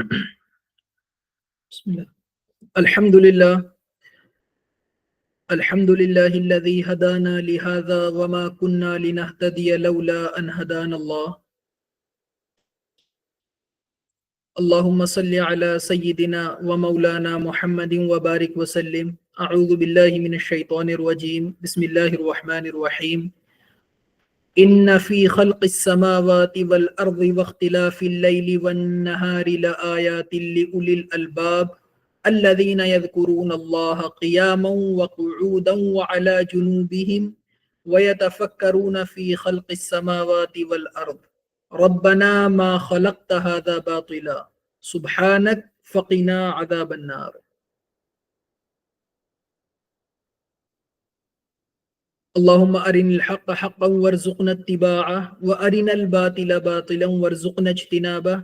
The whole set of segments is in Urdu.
بسم الله. الحمد لله الذي هدانا لهذا وما كنا لنهتدي لولا أن هدانا الله. اللهم صل على سيدنا ومولانا محمد وبارك وسلم. أعوذ بالله من الشيطان الرجيم. بسم الله الرحمن الرحيم. إن في خلق السماوات والأرض واختلاف الليل والنهار لآيات لأولي الألباب الذين يذكرون الله قياما وقعودا وعلى جنوبهم ويتفكرون في خلق السماوات والأرض ربنا ما خلقت هذا باطلا سبحانك فقنا عذاب النار. اللهم أرنا الحق حقا وارزقنا اتباعه وأرنا الباطل باطلا وارزقنا اجتنابه.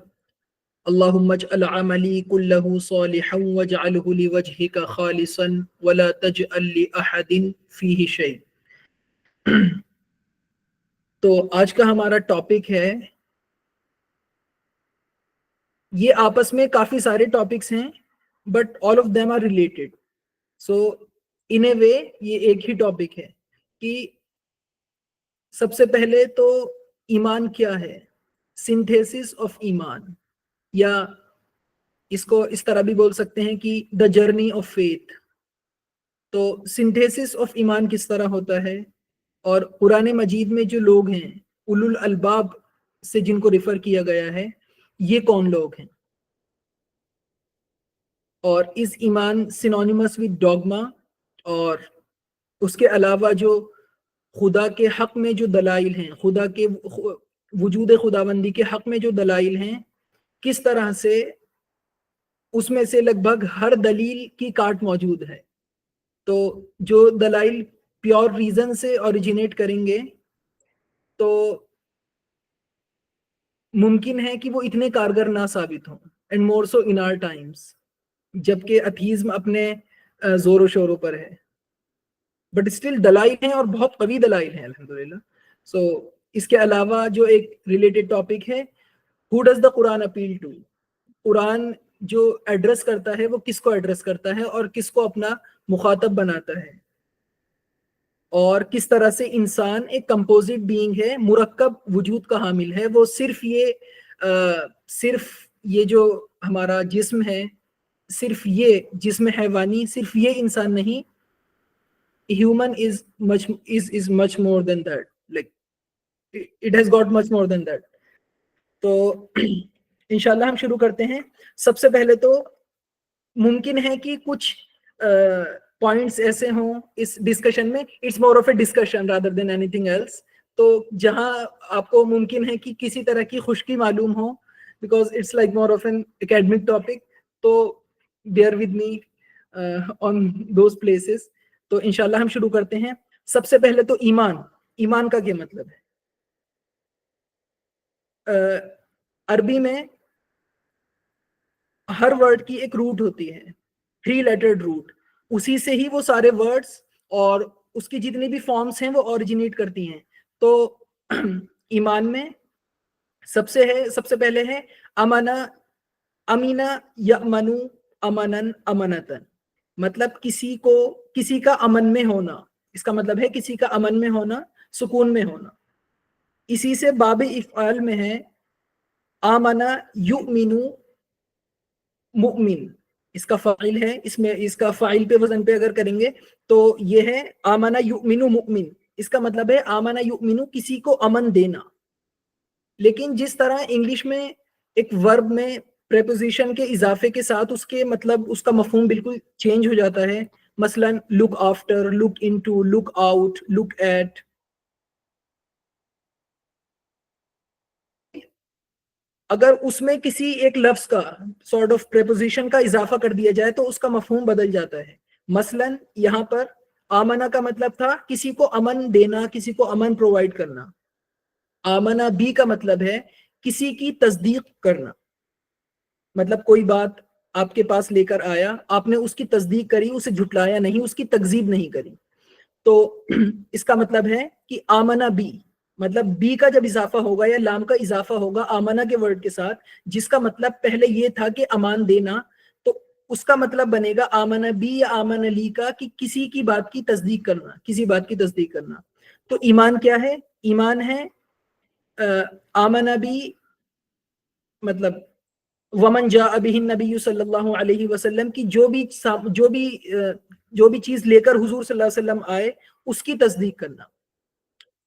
اللهم اجعل عملي كله صالحا واجعله لوجهك خالصا ولا تجعل لأحد فيه شيء. تو آج کا ہمارا ٹاپک ہے، یہ آپس میں کافی سارے ٹاپکس ہیں but all of them are related. So in a way یہ ایک ہی ٹاپک ہے کہ سب سے پہلے تو ایمان کیا ہے، سنتھیسس آف ایمان، یا اس کو اس طرح بھی بول سکتے ہیں کہ دا جرنی آف فیتھ. تو سنتھیسس آف ایمان کس طرح ہوتا ہے، اور قرآن مجید میں جو لوگ ہیں اولو الالباب سے جن کو ریفر کیا گیا ہے یہ کون لوگ ہیں، اور اس ایمان سینونیمس ود ڈوگما، اور اس کے علاوہ جو خدا کے حق میں جو دلائل ہیں، خدا کے وجود خداوندی کے حق میں جو دلائل ہیں، کس طرح سے اس میں سے لگ بھگ ہر دلیل کی کاٹ موجود ہے. تو جو دلائل پیور ریزن سے اوریجنیٹ کریں گے تو ممکن ہے کہ وہ اتنے کارگر نہ ثابت ہوں، and more so in our times, جبکہ اتھیزم اپنے زور و شوروں پر ہے، بٹ اسٹل دلائل ہیں اور بہت قوی دلائل ہیں الحمدللہ. سو اس کے علاوہ جو ایک ریلیٹڈ ٹاپک ہے، how does the Quran appeal to, قرآن جو ایڈریس کرتا ہے وہ کس کو ایڈریس کرتا ہے اور کس کو اپنا مخاطب بناتا ہے، اور کس طرح سے انسان ایک کمپوزٹ بینگ ہے، مرکب وجود کا حامل ہے. وہ صرف یہ جو ہمارا جسم ہے، صرف یہ جسم حیوانی، صرف یہ انسان نہیں، human is much more than that, like it has got much more than that. تو انشاءاللہ ہم شروع کرتے ہیں. سب سے پہلے تو ممکن ہے کہ کچھ پوائنٹس ایسے ہوں اس ڈسکشن میں، it's more of a discussion rather than anything else, تو جہاں آپ کو ممکن ہے کہ کسی طرح کی خشکی معلوم ہو، because it's like more of an academic topic, تو bear with me on those places. تو انشاءاللہ ہم شروع کرتے ہیں. سب سے پہلے تو ایمان کا کیا مطلب ہے؟ عربی میں ہر ورڈ کی ایک روٹ ہوتی ہے، 3 لیٹرڈ روٹ، اسی سے ہی وہ سارے ورڈز اور اس کی جتنی بھی فارمز ہیں وہ اوریجنیٹ کرتی ہیں. تو ایمان میں سب سے پہلے ہے امینا یامنو امنن امنتن، مطلب کسی کا امن میں ہونا، اس کا مطلب ہے کسی کا امن میں ہونا، سکون میں ہونا. اسی سے باب افعال میں ہے آمنا یؤمنو مؤمن، اس کا فاعل ہے، اس میں اس کا فاعل پہ وزن پہ اگر کریں گے تو یہ ہے آمنا یؤمنو مؤمن، اس کا مطلب ہے آمنا یؤمنو کسی کو امن دینا. لیکن جس طرح انگلش میں ایک ورب میں پریپوزیشن کے اضافے کے ساتھ اس کے مطلب اس کا مفہوم بالکل چینج ہو جاتا ہے، مثلا look after, look into, look out, look at. اگر اس میں کسی ایک لفظ کا سارٹ آف پریپوزیشن کا اضافہ کر دیا جائے تو اس کا مفہوم بدل جاتا ہے. مثلا یہاں پر آمنا کا مطلب تھا کسی کو امن دینا، کسی کو امن پرووائڈ کرنا. آمنا بھی کا مطلب ہے کسی کی تصدیق کرنا، مطلب کوئی بات آپ کے پاس لے کر آیا، آپ نے اس کی تصدیق کری، اسے جھٹلایا نہیں، اس کی تکذیب نہیں کری. تو اس کا مطلب ہے کہ آمنا بھی مطلب بی کا جب اضافہ ہوگا یا لام کا اضافہ ہوگا آمنہ کے ورڈ کے ساتھ، جس کا مطلب پہلے یہ تھا کہ امان دینا، تو اس کا مطلب بنے گا آمنہ بی یا آمنہ لی کا، کہ کسی کی بات کی تصدیق کرنا، کسی بات کی تصدیق کرنا. تو ایمان کیا ہے؟ ایمان ہے آمنہ بی، مطلب ومن جاء به النبی صلی اللہ علیہ وسلم کی جو بھی چیز لے کر حضور صلی اللہ علیہ وسلم آئے اس کی تصدیق کرنا.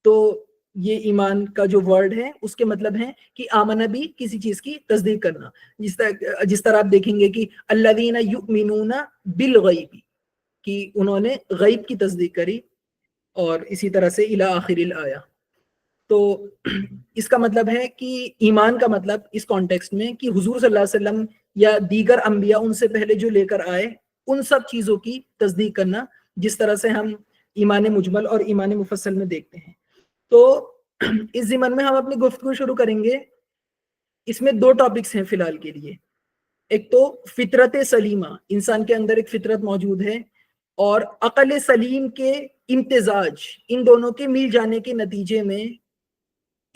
تو یہ ایمان کا جو ورڈ ہے اس کے مطلب ہے کہ آمنہ بھی کسی چیز کی تصدیق کرنا. جس طرح آپ دیکھیں گے کہ الذین یؤمنون بالغیب، کہ انہوں نے غیب کی تصدیق کری، اور اسی طرح سے الی آخر الآیہ. تو اس کا مطلب ہے کہ ایمان کا مطلب اس کانٹیکسٹ میں کہ حضور صلی اللہ علیہ وسلم یا دیگر انبیاء ان سے پہلے جو لے کر آئے ان سب چیزوں کی تصدیق کرنا، جس طرح سے ہم ایمان مجمل اور ایمان مفصل میں دیکھتے ہیں. تو اس ضمن میں ہم اپنی گفتگو شروع کریں گے. اس میں دو ٹاپکس ہیں فی الحال کے لیے. ایک تو فطرت سلیمہ، انسان کے اندر ایک فطرت موجود ہے، اور عقل سلیم کے امتزاج، ان دونوں کے مل جانے کے نتیجے میں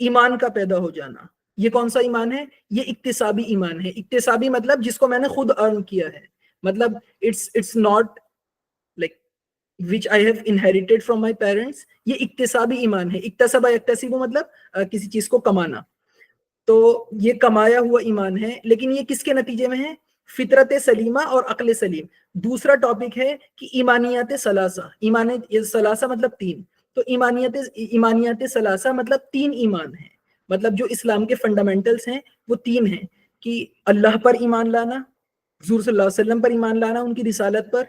ایمان کا پیدا ہو جانا. یہ کون سا ایمان ہے؟ یہ اکتسابی ایمان ہے. اکتسابی مطلب جس کو میں نے خود ارن کیا ہے، مطلب it's not like which I have inherited from my parents. یہ اکتسابی ایمان ہے. اکتسبہ یکتسب مطلب کسی چیز کو کمانا. تو یہ کمایا ہوا ایمان ہے، لیکن یہ کس کے نتیجے میں ہے؟ فطرت سلیمہ اور عقل سلیم. دوسرا ٹاپک ہے کہ ایمانیات ثلاثہ. ایمانیات ثلاثہ مطلب تین. تو ایمانیات ثلاثہ مطلب تین ایمان ہیں. مطلب جو اسلام کے فنڈامنٹلز ہیں وہ تین ہیں، کہ اللہ پر ایمان لانا، حضور صلی اللہ علیہ وسلم پر ایمان لانا، ان کی رسالت پر،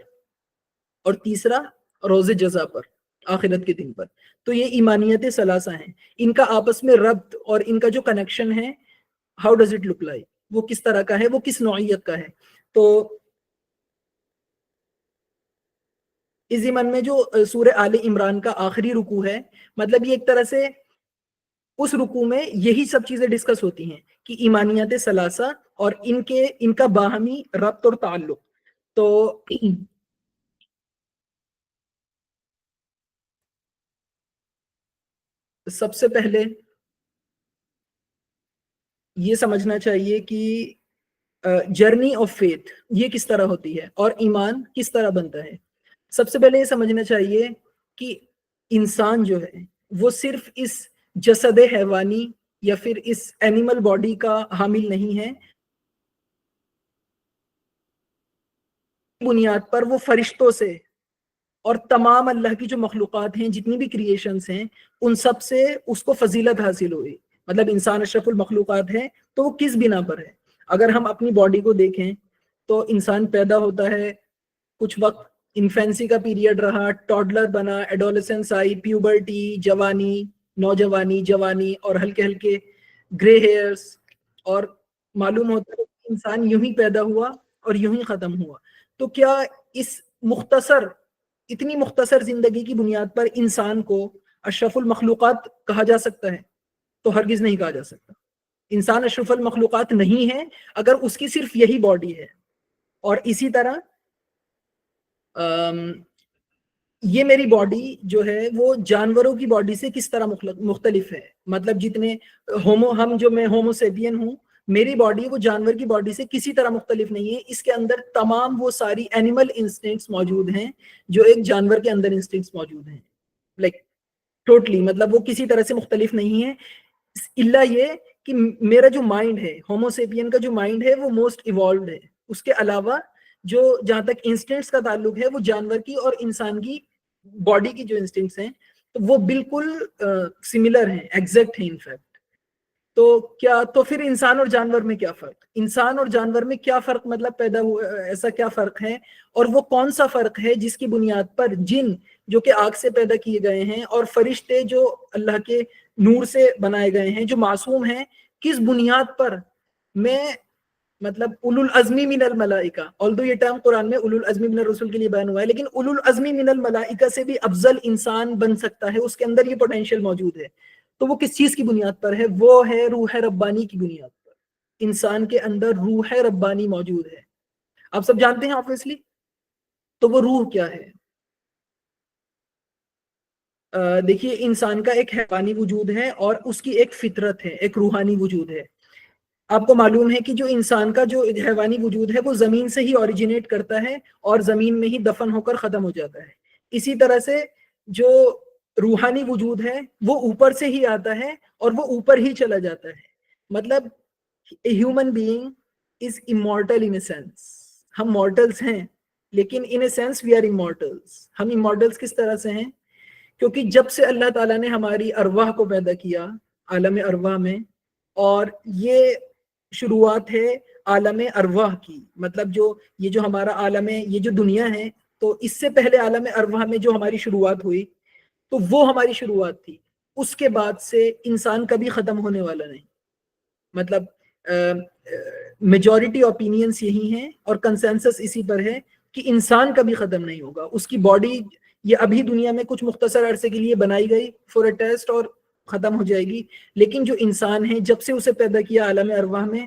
اور تیسرا روز جزا پر، آخرت کے دن پر. تو یہ ایمانیت ثلاثہ ہیں. ان کا آپس میں ربط اور ان کا جو کنیکشن ہے، how does it look like, وہ کس طرح کا ہے، وہ کس نوعیت کا ہے. تو اس ضمن میں جو سورہ آل عمران کا آخری رکوع ہے، مطلب یہ ایک طرح سے اس رکوع میں یہی سب چیزیں ڈسکس ہوتی ہیں، کہ ایمانیات ثلاثہ اور ان کا باہمی ربط اور تعلق. تو سب سے پہلے یہ سمجھنا چاہیے کہ جرنی آف فیتھ یہ کس طرح ہوتی ہے اور ایمان کس طرح بنتا ہے. سب سے پہلے یہ سمجھنا چاہیے کہ انسان جو ہے وہ صرف اس جسد حیوانی یا پھر اس اینیمل باڈی کا حامل نہیں ہے. بنیاد پر وہ فرشتوں سے اور تمام اللہ کی جو مخلوقات ہیں، جتنی بھی کریشنز ہیں، ان سب سے اس کو فضیلت حاصل ہوئی. مطلب انسان اشرف المخلوقات ہے، تو وہ کس بنا پر ہے؟ اگر ہم اپنی باڈی کو دیکھیں تو انسان پیدا ہوتا ہے، کچھ وقت انفینسی کا پیریڈ رہا، ٹاڈلر بنا، ایڈولسنس آئی، پیوبرٹی، جوانی، نوجوانی، جوانی، اور ہلکے ہلکے گرے ہیئرز، اور معلوم ہوتا ہے کہ انسان یوں ہی پیدا ہوا اور یوں ہی ختم ہوا. تو کیا اس اتنی مختصر زندگی کی بنیاد پر انسان کو اشرف المخلوقات کہا جا سکتا ہے؟ تو ہرگز نہیں کہا جا سکتا. انسان اشرف المخلوقات نہیں ہے اگر اس کی صرف یہی باڈی ہے. اور اسی طرح یہ میری باڈی جو ہے وہ جانوروں کی باڈی سے کس طرح مختلف ہے. مطلب جتنے میں ہومو سیپین ہوں، میری باڈی وہ جانور کی باڈی سے کسی طرح مختلف نہیں ہے. اس کے اندر تمام وہ ساری اینیمل انسٹنکٹس موجود ہیں جو ایک جانور کے اندر انسٹنکٹس موجود ہیں، لائک ٹوٹلی. مطلب وہ کسی طرح سے مختلف نہیں ہے، الا یہ کہ میرا جو مائنڈ ہے، ہومو سیپین کا جو مائنڈ ہے وہ موسٹ ایوالوڈ ہے. اس کے علاوہ جو جہاں تک انسٹنکٹس کا تعلق ہے، وہ جانور کی اور انسان کی باڈی کی جو انسٹنکٹس ہیں تو وہ بالکل سملر ہیں، ایگزیکٹ ہیں انفیکٹ. تو پھر انسان اور جانور میں کیا فرق؟ انسان اور جانور میں کیا فرق مطلب پیدا ہوا، ایسا کیا فرق ہے؟ اور وہ کون سا فرق ہے جس کی بنیاد پر جن جو کہ آگ سے پیدا کیے گئے ہیں اور فرشتے جو اللہ کے نور سے بنائے گئے ہیں، جو معصوم ہیں، کس بنیاد پر میں مطلب اولو العزمی من الملائکہ، although یہ ٹرم قرآن میں اولو العزمی من الرسل کے لیے بیان ہوا ہے، لیکن اولو العزمی من الملائکہ سے بھی افضل انسان بن سکتا ہے، اس کے اندر یہ پوٹینشیل موجود ہے. تو وہ کس چیز کی بنیاد پر ہے؟ وہ ہے روح ربانی کی بنیاد پر. انسان کے اندر روح ربانی موجود ہے. آپ سب جانتے ہیں obviously. تو وہ روح کیا ہے؟ دیکھیے انسان کا ایک حیوانی وجود ہے اور اس کی ایک فطرت ہے، ایک روحانی وجود ہے. آپ کو معلوم ہے کہ جو انسان کا جو حیوانی وجود ہے وہ زمین سے ہی اوریجنیٹ کرتا ہے اور زمین میں ہی دفن ہو کر ختم ہو جاتا ہے. اسی طرح سے جو روحانی وجود ہے وہ اوپر سے ہی آتا ہے اور وہ اوپر ہی چلا جاتا ہے. مطلب human being is immortal in a sense. ہم مورٹلس ہیں لیکن ان اے سینس وی آر امورٹلس. ہم امورٹلس کس طرح سے ہیں؟ کیونکہ جب سے اللہ تعالیٰ نے ہماری ارواح کو پیدا کیا عالم ارواح میں، اور یہ شروعات ہے عالم ارواح کی، مطلب یہ جو ہمارا عالم ہے، یہ جو دنیا ہے، تو اس سے پہلے عالم ارواح میں جو ہماری شروعات ہوئی تو وہ ہماری شروعات تھی. اس کے بعد سے انسان کبھی ختم ہونے والا نہیں. مطلب میجورٹی اوپینینس یہی ہیں اور کنسنسس اسی پر ہے کہ انسان کبھی ختم نہیں ہوگا. اس کی باڈی یہ ابھی دنیا میں کچھ مختصر عرصے کے لیے بنائی گئی فور اے ٹیسٹ اور ختم ہو جائے گی، لیکن جو انسان ہے جب سے اسے پیدا کیا عالم ارواح میں،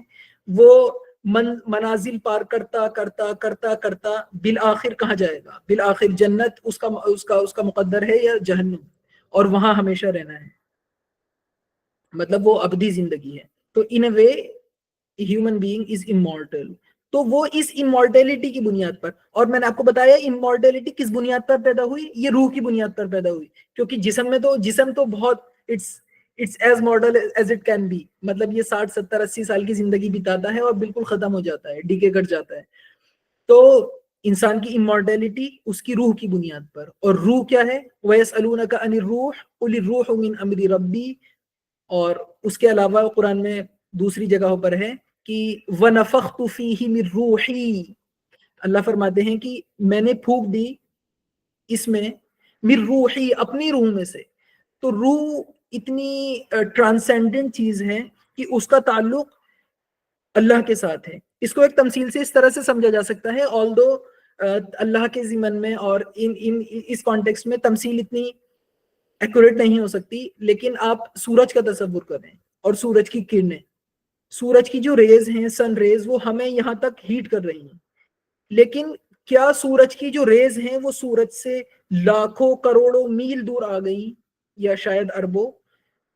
وہ منازل پار کرتا کرتا کرتا کرتا بالآخر کہاں جائے گا؟ بالآخر جنت اس کا مقدر ہے یا جہنم، اور وہاں ہمیشہ رہنا ہے. مطلب وہ ابدی زندگی ہے. تو ان a way human being is immortal. تو وہ اس امورٹیلٹی کی بنیاد پر، اور میں نے آپ کو بتایا امورٹیلٹی کس بنیاد پر پیدا ہوئی، یہ روح کی بنیاد پر پیدا ہوئی. کیونکہ جسم تو بہت it's as model as it can be. مطلب یہ 60 70 80 سال کی زندگی بتاتا ہے اور بالکل ختم ہو جاتا ہے، ڈیکے کٹ جاتا ہے. تو انسان کی امورٹیلٹی اس کی روح کی بنیاد پر. اور روح کیا ہے؟ وَيَسْأَلُونَكَ عَنِ الرُّوحِ قُلِ الرُّوحُ مِنْ أَمْرِ رَبِّي. اور اس کے علاوہ قرآن میں دوسری جگہوں پر ہے کہ وَنَفَخْتُ فِيهِ مِنْ رُوحِي. اللہ فرماتے ہیں کہ میں نے پھونک دی اس میں مِنْ رُوحِي، اپنی روح میں سے. تو روح اتنی ٹرانسینڈنٹ چیز ہے کہ اس کا تعلق اللہ کے ساتھ ہے. اس کو ایک تمثیل سے اس طرح سے سمجھا جا سکتا ہے، آلدو اللہ کے ضمن میں اور اس کانٹیکسٹ میں تمثیل اتنی ایکوریٹ نہیں ہو سکتی، لیکن آپ سورج کا تصور کریں اور سورج کی کرنیں. سورج کی جو ریز ہیں، سن ریز، وہ ہمیں یہاں تک ہیٹ کر رہی ہیں، لیکن کیا سورج کی جو ریز ہیں وہ سورج سے لاکھوں کروڑوں میل دور آ گئی یا شاید اربوں؟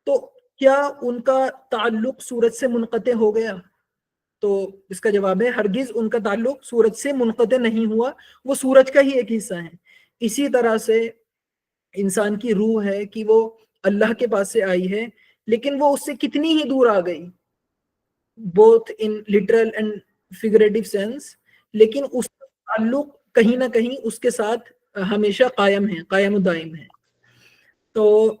تو کیا ان کا تعلق سورج سے منقطع ہو گیا؟ تو اس کا جواب ہے ہرگز ان کا تعلق سورج سے منقطع نہیں ہوا، وہ سورج کا ہی ایک حصہ ہے. اسی طرح سے انسان کی روح ہے کہ وہ اللہ کے پاس سے آئی ہے، لیکن وہ اس سے کتنی ہی دور آ گئی، both in literal and figurative sense، لیکن اس کا تعلق کہیں نہ کہیں اس کے ساتھ ہمیشہ قائم ہے، قائم و دائم ہے. تو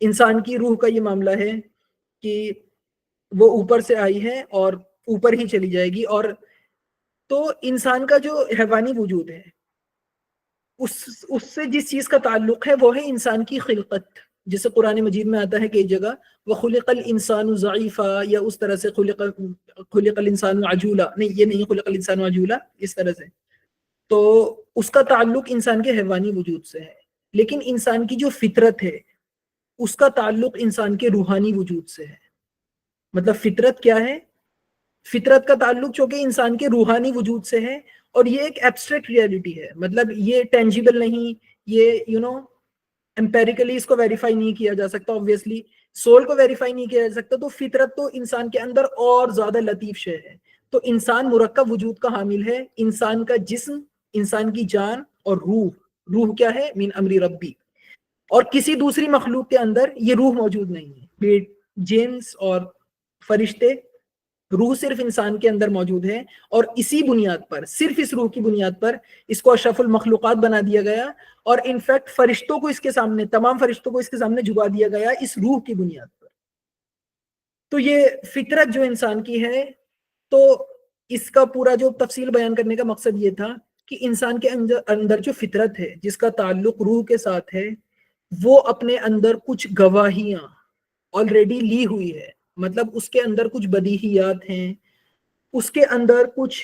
انسان کی روح کا یہ معاملہ ہے کہ وہ اوپر سے آئی ہے اور اوپر ہی چلی جائے گی. اور تو انسان کا جو حیوانی وجود ہے اس سے جس چیز کا تعلق ہے وہ ہے انسان کی خلقت، جسے قرآن مجید میں آتا ہے کئی جگہ وَخُلِقَ الْإِنسَانُ ضَعِيفًا، یا اس طرح سے خُلِقَ الْإِنسَانُ عَجُولًا. نہیں، یہ نہیں خُلِقَ الْإِنسَانُ عَجُولًا، اس طرح سے. تو اس کا تعلق انسان کے حیوانی وجود سے ہے. لیکن انسان کی جو فطرت ہے اس کا تعلق انسان کے روحانی وجود سے ہے. مطلب فطرت کیا ہے؟ فطرت کا تعلق چونکہ انسان کے روحانی وجود سے ہے، اور یہ ایک ایبسٹریکٹ ریئلٹی ہے. مطلب یہ ٹینجیبل نہیں، یہ امپیریکلی اس کو ویریفائی نہیں کیا جا سکتا. obviously سول کو ویریفائی نہیں کیا جا سکتا، تو فطرت تو انسان کے اندر اور زیادہ لطیف شے ہے. تو انسان مرکب وجود کا حامل ہے. انسان کا جسم، انسان کی جان اور روح کیا ہے؟ من امر ربی. اور کسی دوسری مخلوق کے اندر یہ روح موجود نہیں ہے، جنس اور فرشتے. روح صرف انسان کے اندر موجود ہے، اور اسی بنیاد پر، صرف اس روح کی بنیاد پر اس کو اشرف المخلوقات بنا دیا گیا، اور انفیکٹ فرشتوں کو اس کے سامنے، تمام فرشتوں کو اس کے سامنے جھکا دیا گیا اس روح کی بنیاد پر. تو یہ فطرت جو انسان کی ہے، تو اس کا پورا جو تفصیل بیان کرنے کا مقصد یہ تھا کہ انسان کے اندر جو فطرت ہے جس کا تعلق روح کے ساتھ ہے، وہ اپنے اندر کچھ گواہیاں آلریڈی لی ہوئی ہے. مطلب اس کے اندر کچھ بدیہیات ہیں، اس کے اندر کچھ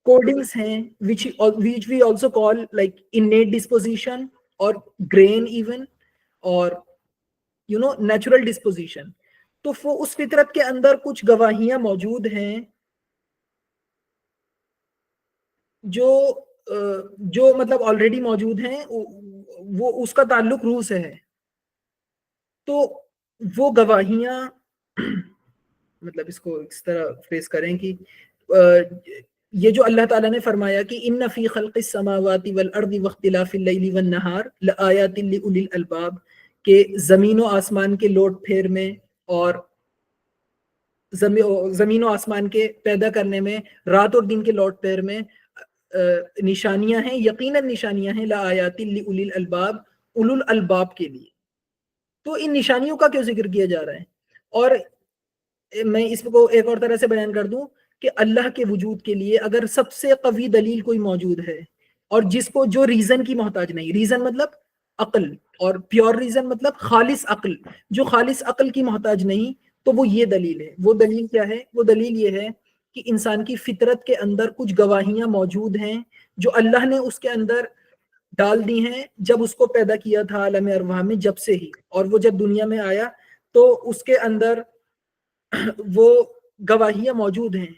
کوڈنگز ہیں which we also call like innate disposition اور grain even اور natural disposition. تو اس فطرت کے اندر کچھ گواہیاں موجود ہیں جو جو مطلب آلریڈی موجود ہیں وہ اس کا تعلق روح سے ہے. تو وہ گواہیاں مطلب اس کو اس طرح فیس کریں کہ یہ جو اللہ تعالیٰ نے فرمایا کہ ان فی خلق السماوات والارض واختلاف اللیل والنہار لآیات لأولی الالباب، کہ زمین و آسمان کے لوٹ پھیر میں اور زمین و آسمان کے پیدا کرنے میں، رات اور دن کے لوٹ پھیر میں نشانیاں ہیں، یقیناً نشانیاں ہیں لآیات لأولی الالباب، اولو الالباب کے لیے. تو ان نشانیوں کا کیوں ذکر کیا جا رہا ہے؟ اور میں اس کو ایک اور طرح سے بیان کر دوں کہ اللہ کے وجود کے لیے اگر سب سے قوی دلیل کوئی موجود ہے اور جس کو جو ریزن کی محتاج نہیں، ریزن مطلب عقل، اور پیور ریزن مطلب خالص عقل، جو خالص عقل کی محتاج نہیں، تو وہ یہ دلیل ہے. وہ دلیل کیا ہے؟ وہ دلیل یہ ہے کہ انسان کی فطرت کے اندر کچھ گواہیاں موجود ہیں جو اللہ نے اس کے اندر ڈال دی ہیں جب اس کو پیدا کیا تھا عالم ارواح میں، جب سے ہی، اور وہ جب دنیا میں آیا تو اس کے اندر وہ گواہیاں موجود ہیں.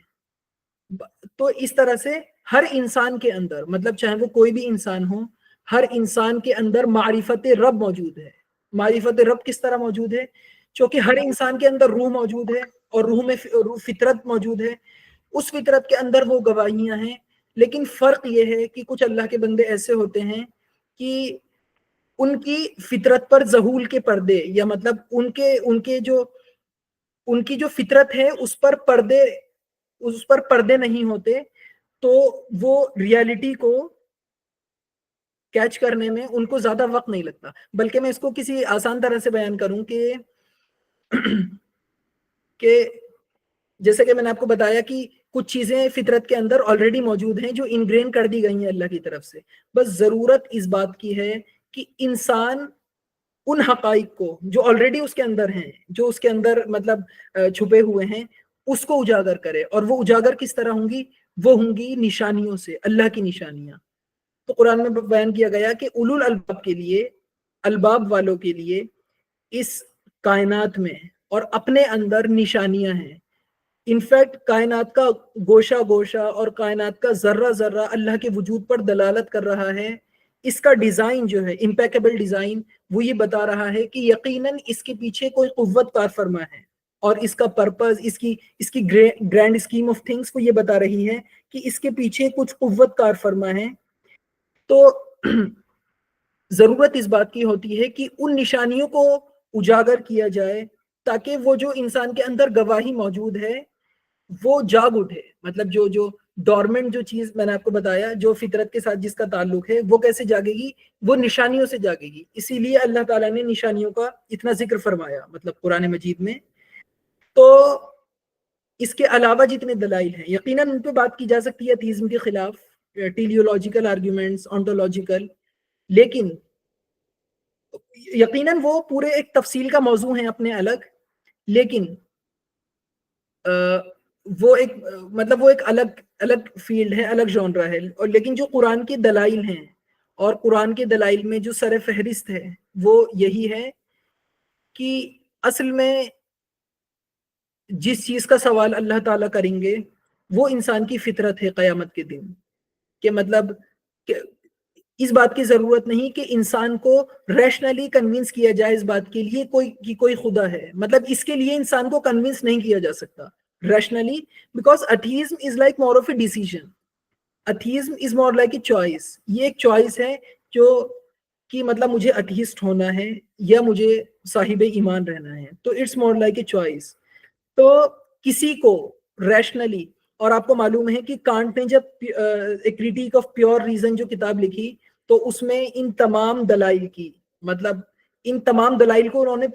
تو اس طرح سے ہر انسان کے اندر، مطلب چاہے وہ کوئی بھی انسان ہو، ہر انسان کے اندر معرفت رب موجود ہے. معرفت رب کس طرح موجود ہے؟ چونکہ ہر انسان کے اندر روح موجود ہے اور روح میں فطرت موجود ہے. اس فطرت کے اندر وہ گواہیاں ہیں، لیکن فرق یہ ہے کہ کچھ اللہ کے بندے ایسے ہوتے ہیں کہ ان کی فطرت پر ظہول کے پردے، یا مطلب ان کی جو فطرت ہے اس پر پردے نہیں ہوتے، تو وہ ریالٹی کو کیچ کرنے میں ان کو زیادہ وقت نہیں لگتا. بلکہ میں اس کو کسی آسان طرح سے بیان کروں کہ جیسے کہ میں نے آپ کو بتایا کہ کچھ چیزیں فطرت کے اندر آلریڈی موجود ہیں جو انگرین کر دی گئی ہیں اللہ کی طرف سے. بس ضرورت اس بات کی ہے کہ انسان ان حقائق کو جو آلریڈی اس کے اندر ہیں، جو اس کے اندر مطلب چھپے ہوئے ہیں، اس کو اجاگر کرے. اور وہ اجاگر کس طرح ہوں گی؟ وہ ہوں گی نشانیوں سے، اللہ کی نشانیاں. تو قرآن میں بیان کیا گیا کہ اولو الالباب کے لیے، الباب والوں کے لیے اس کائنات میں اور اپنے اندر نشانیاں ہیں. انفیکٹ کائنات کا گوشہ گوشہ اور کائنات کا ذرہ ذرہ اللہ کے وجود پر دلالت کر رہا ہے. اس کا ڈیزائن جو ہے، امپیکیبل ڈیزائن، وہ یہ بتا رہا ہے کہ یقیناً اس کے پیچھے کوئی قوت کار فرما ہے، اور اس کا پرپز، اس کی گرینڈ اسکیم آف تھنگس کو یہ بتا رہی ہے کہ اس کے پیچھے کچھ قوت کار فرما ہے. تو ضرورت اس بات کی ہوتی ہے کہ ان نشانیوں کو اجاگر کیا جائے تاکہ وہ جو انسان کے اندر گواہی موجود ہے وہ جاگ اٹھے. مطلب جو ڈورمنٹ جو چیز میں نے آپ کو بتایا، جو فطرت کے ساتھ جس کا تعلق ہے، وہ کیسے جاگے گی؟ وہ نشانیوں سے جاگے گی. اسی لیے اللہ تعالیٰ نے نشانیوں کا اتنا ذکر فرمایا مطلب قرآن مجید میں. تو اس کے علاوہ جتنے دلائل ہیں یقیناً ان پہ بات کی جا سکتی ہے ایتھیزم کے خلاف، ٹیلیولوجیکل آرگیومنٹس، آنٹولوجیکل، لیکن یقیناً وہ پورے ایک تفصیل کا موضوع ہیں اپنے الگ. لیکن وہ ایک الگ فیلڈ ہے، الگ جانرا ہے. اور لیکن جو قرآن کی دلائل ہیں، اور قرآن کے دلائل میں جو سر فہرست ہے وہ یہی ہے کہ اصل میں جس چیز کا سوال اللہ تعالیٰ کریں گے وہ انسان کی فطرت ہے قیامت کے دن. کہ مطلب کہ اس بات کی ضرورت نہیں کہ انسان کو ریشنلی کنونس کیا جائے اس بات کے لیے کوئی خدا ہے. مطلب اس کے لیے انسان کو کنونس نہیں کیا جا سکتا rationally, because atheism is like more of a decision. Atheism is more like a choice. یہ ایک چوائس ہے جو کہ مطلب مجھے ایتھیسٹ ہونا ہے یا مجھے صاحب ایمان رہنا ہے. تو it's more like a choice. تو کسی کو ریشنلی، اور آپ کو معلوم ہے کہ کانٹ نے جب کریٹیک آف پیور ریزن جو کتاب لکھی تو اس میں ان تمام دلائل کی، مطلب ان تمام دلائل کو انہوں نے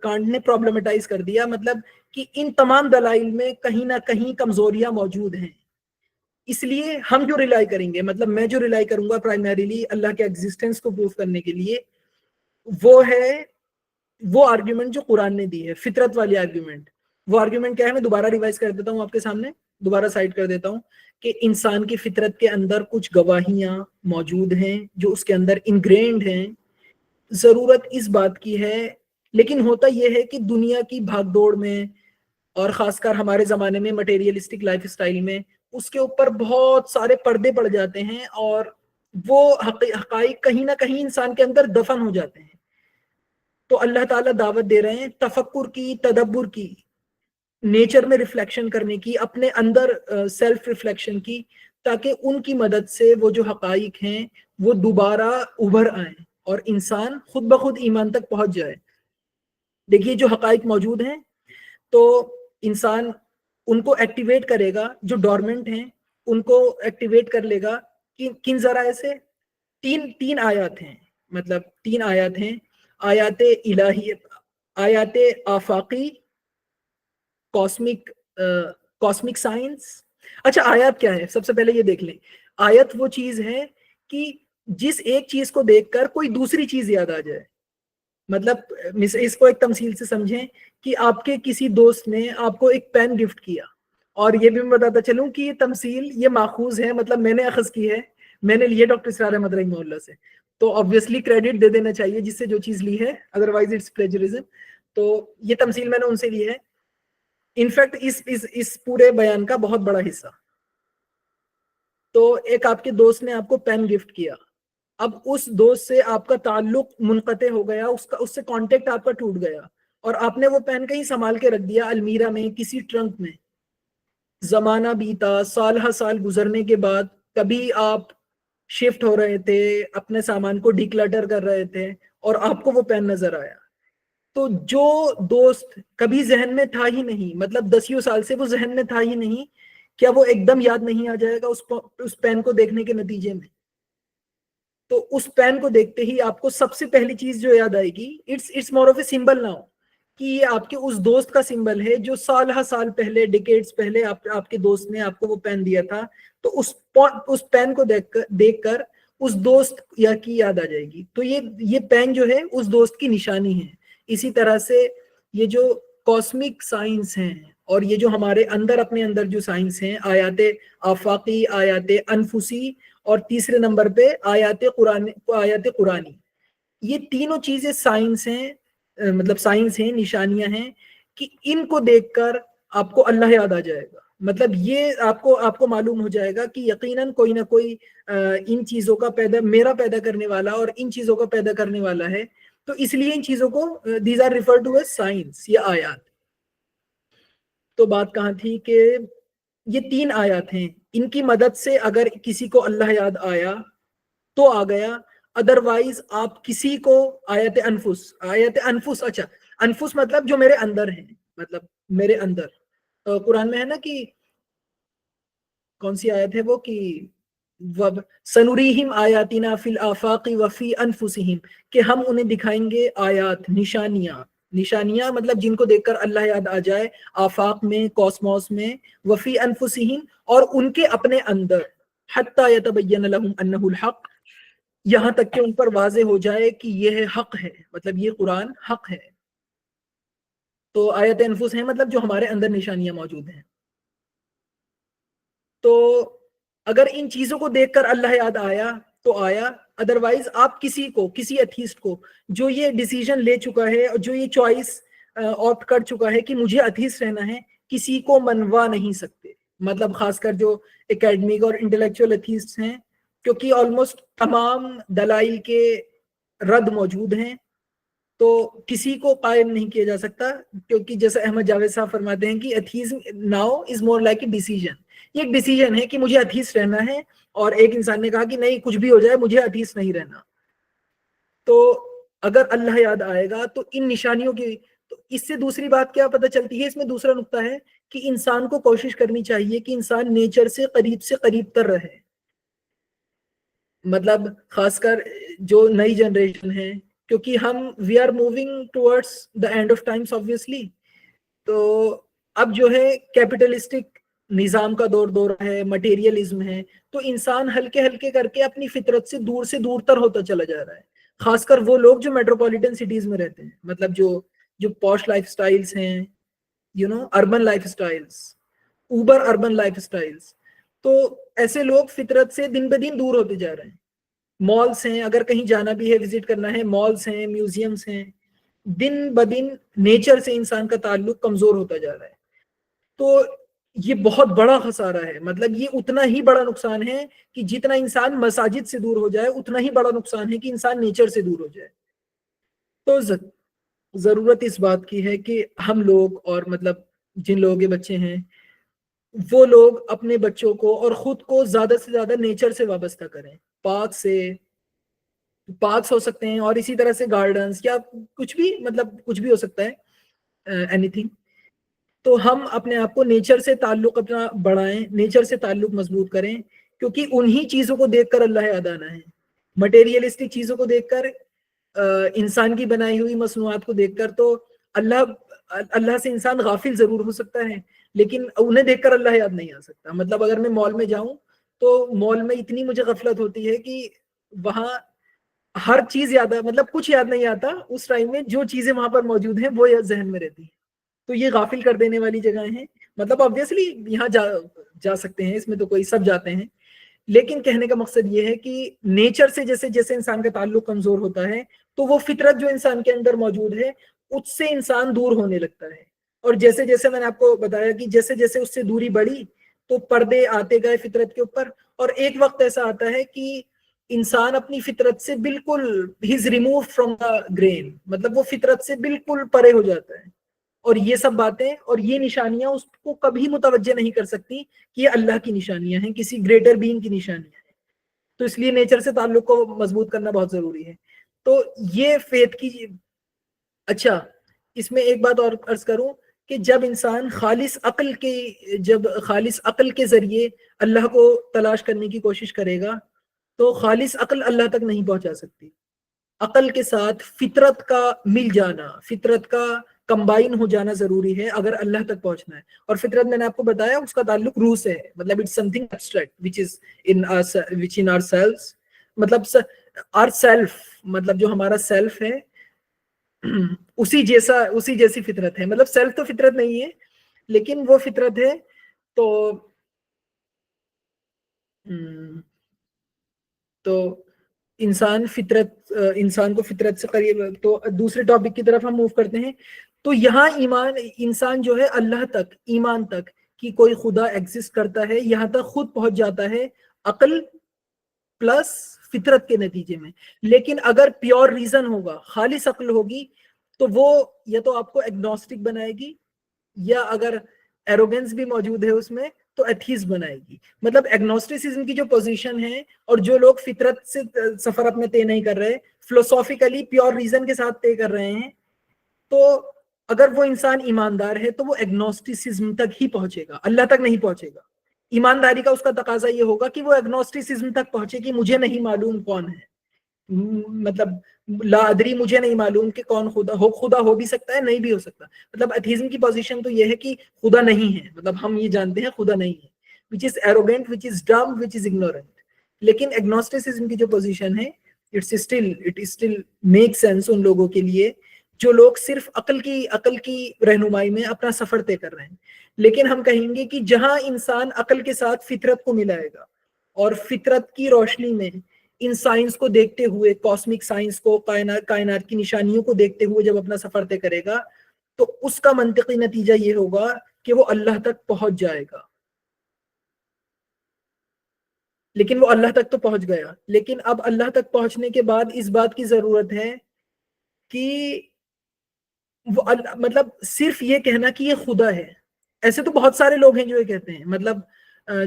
کانٹ نے پرابلمٹائز کر دیا، مطلب کہ ان تمام دلائل میں کہیں نہ کہیں کمزوریاں موجود ہیں. اس لیے ہم جو ریلائی کریں گے، مطلب میں جو ریلائی کروں گا پرائمریلی اللہ کے ایگزسٹنس کو پروف کرنے کے لیے، وہ ہے وہ آرگیومنٹ جو قرآن نے دی ہے، فطرت والی آرگیومنٹ. وہ آرگیومنٹ کیا ہے؟ میں دوبارہ ریوائز کر دیتا ہوں آپ کے سامنے، دوبارہ سائٹ کر دیتا ہوں کہ انسان کی فطرت کے اندر کچھ گواہیاں موجود ہیں جو اس کے اندر انگرینڈ ہیں. ضرورت اس بات کی ہے، لیکن ہوتا یہ ہے کہ دنیا کی بھاگ دوڑ میں، اور خاص کر ہمارے زمانے میں مٹیریلسٹک لائف اسٹائل میں، اس کے اوپر بہت سارے پردے پڑ جاتے ہیں اور وہ حقائق کہیں نہ کہیں انسان کے اندر دفن ہو جاتے ہیں. تو اللہ تعالیٰ دعوت دے رہے ہیں تفکر کی، تدبر کی، نیچر میں ریفلیکشن کرنے کی، اپنے اندر سیلف ریفلیکشن کی، تاکہ ان کی مدد سے وہ جو حقائق ہیں وہ دوبارہ ابھر آئیں اور انسان خود بخود ایمان تک پہنچ جائے. دیکھیے جو حقائق موجود ہیں تو انسان ان کو ایکٹیویٹ کرے گا، جو ڈورمنٹ ہیں ان کو ایکٹیویٹ کر لے گا. کن ذرائع سے؟ تین آیات ہیں، مطلب 3 آیات ہیں: آیات الہی، آیات آفاقی، کاسمک سائنس. اچھا آیات کیا ہے؟ سب سے پہلے یہ دیکھ لیں. آیت وہ چیز ہے کہ جس ایک چیز کو دیکھ کر کوئی دوسری چیز یاد آ جائے. مطلب اس کو ایک تمثیل سے سمجھیں کہ آپ کے کسی دوست نے آپ کو ایک پین گفٹ کیا، اور یہ بھی میں بتاتا چلوں کہ یہ تمثیل یہ ماخوذ ہے، مطلب میں نے اخذ کی ہے، میں نے لیے ڈاکٹر اسرار احمد رحمہ اللہ سے، تو obviously کریڈٹ دے دینا چاہیے جس سے جو چیز لی ہے، ادروائز اٹس پلیجرزم. تو یہ تمثیل میں نے ان سے لی ہے. انفیکٹ اس پورے بیان کا بہت بڑا حصہ. تو ایک آپ کے دوست نے آپ کو پین گفٹ کیا، اب اس دوست سے آپ کا تعلق منقطع ہو گیا، اس سے کانٹیکٹ آپ کا ٹوٹ گیا، اور آپ نے وہ پین کہیں سنبھال کے رکھ دیا المیرا میں، کسی ٹرنک میں. زمانہ بیتا، سال ہر سال گزرنے کے بعد کبھی آپ شفٹ ہو رہے تھے، اپنے سامان کو ڈیکلٹر کر رہے تھے اور آپ کو وہ پین نظر آیا. تو جو دوست کبھی ذہن میں تھا ہی نہیں، مطلب 10 سال سے وہ ذہن میں تھا ہی نہیں، کیا وہ ایک دم یاد نہیں آ جائے گا اس پین کو دیکھنے کے نتیجے میں؟ تو اس پین کو دیکھتے ہی آپ کو سب سے پہلی چیز جو یاد آئے گی، it's more of a symbol now, کہ یہ آپ کے اس دوست کا سمبل ہے جو سال ہر سال پہلے، ڈیکیڈز پہلے آپ کے دوست نے آپ کو وہ پین دیا تھا. تو اس پین کو دیکھ کر اس دوست کی یاد آ جائے گی. تو یہ پین جو ہے اس دوست کی نشانی ہے. اسی طرح سے یہ جو کاسمک سائنس ہیں اور یہ جو ہمارے اندر اپنے اندر جو سائنس ہیں، آیات آفاقی، آیات انفسی، اور تیسرے نمبر پہ آیات قرآنی، یہ تینوں چیزیں سائنس ہیں، مطلب سائنس ہیں، نشانیاں ہیں کہ ان کو دیکھ کر آپ کو اللہ یاد آ جائے گا. مطلب یہ آپ کو معلوم ہو جائے گا کہ یقیناً کوئی نہ کوئی ان چیزوں کا میرا پیدا کرنے والا اور ان چیزوں کا پیدا کرنے والا ہے. تو اس لیے ان چیزوں کو these are refer to as signs یا آیات. تو بات کہاں تھی کہ یہ 3 آیات ہیں، ان کی مدد سے اگر کسی کو اللہ یاد آیا تو آ گیا، ادروائز آپ کسی کو آیت انفس، اچھا انفس مطلب جو میرے اندر ہیں، مطلب میرے اندر قرآن میں ہے نا کہ کون سی آیت ہے وہ کہ سنوریہم آیاتنا فی الآفاق وفی انفسہم، کہ ہم انہیں دکھائیں گے آیات، نشانیاں مطلب جن کو دیکھ کر اللہ یاد آ جائے، آفاق میں، کاسموس میں، وفی انفسہم، اور ان کے اپنے اندر، حتی یتبین لہم انہ الحق، یہاں تک کہ ان پر واضح ہو جائے کہ یہ حق ہے، مطلب یہ قرآن حق ہے. تو آیت انفس ہیں مطلب جو ہمارے اندر نشانیاں موجود ہیں. تو اگر ان چیزوں کو دیکھ کر اللہ یاد آیا تو آیا، ادروائز آپ کسی ایتھیسٹ کو جو یہ ڈیسیژن لے چکا ہے اور جو یہ چوائس آپٹ کر چکا ہے کہ مجھے ایتھیسٹ رہنا ہے، کسی کو منوا نہیں سکتے. مطلب خاص کر جو اکیڈمک اور انٹلیکچوئل ایتھیسٹ ہیں، کیونکہ آلموسٹ تمام دلائل کے رد موجود ہیں، تو کسی کو قائم نہیں کیا جا سکتا. کیونکہ جیسے احمد جاوید صاحب فرماتے ہیں کہ atheism now is more like a decision, یہ ایک ڈیسیژن ہے کہ مجھے ایتھیسٹ رہنا ہے، اور ایک انسان نے کہا کہ نہیں کچھ بھی ہو جائے مجھے ایتھیسٹ نہیں رہنا. تو اگر اللہ یاد آئے گا تو ان نشانیوں کی، تو اس سے دوسری بات کیا پتہ چلتی ہے، اس میں دوسرا نقطہ ہے کہ انسان کو کوشش کرنی چاہیے کہ انسان نیچر سے قریب تر رہے. مطلب خاص کر جو نئی جنریشن ہے، کیونکہ ہم we are moving towards the end of times obviously. تو اب جو ہے کیپٹلسٹک نظام کا دور ہے، مٹیریلزم ہے، تو انسان ہلکے کر کے اپنی فطرت سے دور تر ہوتا چلا جا رہا ہے. خاص کر وہ لوگ جو میٹروپولیٹن سٹیز میں رہتے ہیں، مطلب جو پوش لائف سٹائلز ہیں، urban life styles, Uber urban life styles, تو ایسے لوگ فطرت سے دن بہ دن دور ہوتے جا رہے ہیں. مالز ہیں، اگر کہیں جانا بھی ہے، وزٹ کرنا ہے، مالز ہیں، میوزیمز ہیں، دن بہ دن نیچر سے انسان کا تعلق کمزور ہوتا جا رہا ہے. تو یہ بہت بڑا خسارہ ہے. مطلب یہ اتنا ہی بڑا نقصان ہے کہ جتنا انسان مساجد سے دور ہو جائے اتنا ہی بڑا نقصان ہے کہ انسان نیچر سے دور ہو جائے. تو ضرورت اس بات کی ہے کہ ہم لوگ اور مطلب جن لوگوں کے بچے ہیں وہ لوگ اپنے بچوں کو اور خود کو زیادہ سے زیادہ نیچر سے وابستہ کریں. پارکس ہو سکتے ہیں اور اسی طرح سے گارڈنز یا کچھ بھی مطلب کچھ بھی ہو سکتا ہے اینی تھنگ. تو ہم اپنے آپ کو نیچر سے تعلق اپنا بڑھائیں, نیچر سے تعلق مضبوط کریں, کیونکہ انہی چیزوں کو دیکھ کر اللہ یاد آنا ہے. مٹیریلسٹک چیزوں کو دیکھ کر, انسان کی بنائی ہوئی مصنوعات کو دیکھ کر تو اللہ سے انسان غافل ضرور ہو سکتا ہے لیکن انہیں دیکھ کر اللہ یاد نہیں آ سکتا. مطلب اگر میں مال میں جاؤں تو مال میں اتنی مجھے غفلت ہوتی ہے کہ وہاں ہر چیز یاد ہے, مطلب کچھ یاد نہیں آتا اس ٹائم میں, جو چیزیں وہاں پر موجود ہیں وہ ذہن میں رہتی ہیں. تو یہ غافل کر دینے والی جگہیں ہیں. مطلب obviously یہاں جا سکتے ہیں, اس میں تو کوئی سب جاتے ہیں, لیکن کہنے کا مقصد یہ ہے کہ نیچر سے جیسے جیسے انسان کا تعلق کمزور ہوتا ہے تو وہ فطرت جو انسان کے اندر موجود ہے اس سے انسان دور ہونے لگتا ہے. اور جیسے جیسے میں نے آپ کو بتایا کہ جیسے جیسے اس سے دوری بڑھی تو پردے آتے گئے فطرت کے اوپر, اور ایک وقت ایسا آتا ہے کہ انسان اپنی فطرت سے بالکل has remove from the green, مطلب وہ فطرت سے بالکل پرے ہو جاتا ہے. اور یہ سب باتیں اور یہ نشانیاں اس کو کبھی متوجہ نہیں کر سکتی کہ یہ اللہ کی نشانیاں ہیں, کسی گریٹر بینگ کی نشانیاں ہیں. تو اس لیے نیچر سے تعلق کو مضبوط کرنا بہت ضروری ہے. تو یہ فیتھ کی. اچھا, اس میں ایک بات اور عرض کروں کہ جب انسان خالص عقل کے ذریعے اللہ کو تلاش کرنے کی کوشش کرے گا تو خالص عقل اللہ تک نہیں پہنچا سکتی. عقل کے ساتھ فطرت کا مل جانا, فطرت کا کمبائن ہو جانا ضروری ہے اگر اللہ تک پہنچنا ہے. اور فطرت میں نے آپ کو بتایا اس کا تعلق روح سے ہے, مطلب it's something abstract which in ourselves, مطلب our self, مطلب جو ہمارا سیلف ہے اسی جیسی فطرت ہے. مطلب سیلف تو فطرت نہیں ہے لیکن وہ فطرت ہے. تو انسان کو فطرت سے قریب. تو دوسرے ٹاپک کی طرف ہم موو کرتے ہیں. تو یہاں انسان جو ہے اللہ تک, ایمان تک کہ کوئی خدا ایگزسٹ کرتا ہے, یہاں تک خود پہنچ جاتا ہے عقل پلس فطرت کے نتیجے میں. لیکن اگر پیور ریزن ہوگا, خالص عقل ہوگی, تو وہ یا تو آپ کو ایگنوسٹک بنائے گی یا اگر ایروگنس بھی موجود ہے اس میں تو ایتھیسٹ بنائے گی. مطلب ایگنوسٹسزم کی جو پوزیشن ہے اور جو لوگ فطرت سے سفر اپنے طے نہیں کر رہے, فلوسافیکلی پیور ریزن کے ساتھ طے کر رہے ہیں, تو اگر وہ انسان ایماندار ہے تو وہ ایگنوسٹسزم تک ہی پہنچے گا, اللہ تک نہیں پہنچے گا. ایمانداری کا اس کا تقاضا یہ ہوگا کہ وہ ایگنوسٹسزم تک پہنچے کہ مجھے نہیں معلوم کون ہے, مطلب لا ادری, مجھے نہیں معلوم کہ کون خدا ہو بھی سکتا ہے نہیں بھی ہو سکتا. مطلب ایتھیزم کی پوزیشن تو یہ ہے کہ خدا نہیں ہے, مطلب ہم یہ جانتے ہیں خدا نہیں ہے, which is arrogant, which is dumb, which is ignorant. لیکن ایگنوسٹسزم کی جو پوزیشن ہے it still makes sense ان لوگوں کے لیے جو لوگ صرف عقل کی رہنمائی میں اپنا سفر طے کر رہے ہیں. لیکن ہم کہیں گے کہ جہاں انسان عقل کے ساتھ فطرت کو ملائے گا اور فطرت کی روشنی میں ان سائنس کو دیکھتے ہوئے, کاسمک سائنس کو, کائنات کی نشانیوں کو دیکھتے ہوئے جب اپنا سفر طے کرے گا تو اس کا منطقی نتیجہ یہ ہوگا کہ وہ اللہ تک پہنچ جائے گا. لیکن وہ اللہ تک تو پہنچ گیا, لیکن اب اللہ تک پہنچنے کے بعد اس بات کی ضرورت ہے کہ وہ مطلب صرف یہ کہنا کہ یہ خدا ہے. ایسے تو بہت سارے لوگ ہیں جو یہ کہتے ہیں, مطلب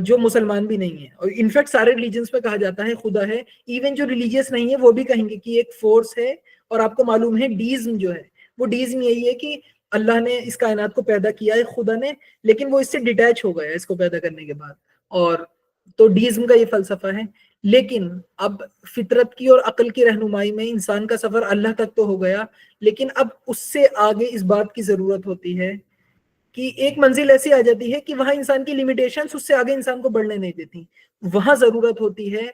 جو مسلمان بھی نہیں ہیں, اور انفیکٹ سارے ریلیجنس پہ کہا جاتا ہے خدا ہے. ایون جو ریلیجیس نہیں ہے وہ بھی کہیں گے کہ ایک فورس ہے. اور آپ کو معلوم ہے ڈیزم جو ہے وہ ڈیزم یہی ہے کہ اللہ نے اس کائنات کو پیدا کیا ہے خدا نے, لیکن وہ اس سے ڈیٹیچ ہو گیا اس کو پیدا کرنے کے بعد, اور تو ڈیزم کا یہ فلسفہ ہے. لیکن اب فطرت کی اور عقل کی رہنمائی میں انسان کا سفر اللہ تک تو ہو گیا, لیکن اب اس سے آگے اس بات کی ضرورت ہوتی ہے کہ ایک منزل ایسی آ جاتی ہے کہ وہاں انسان کی لیمیٹیشنز اس سے آگے انسان کو بڑھنے نہیں دیتی. وہاں ضرورت ہوتی ہے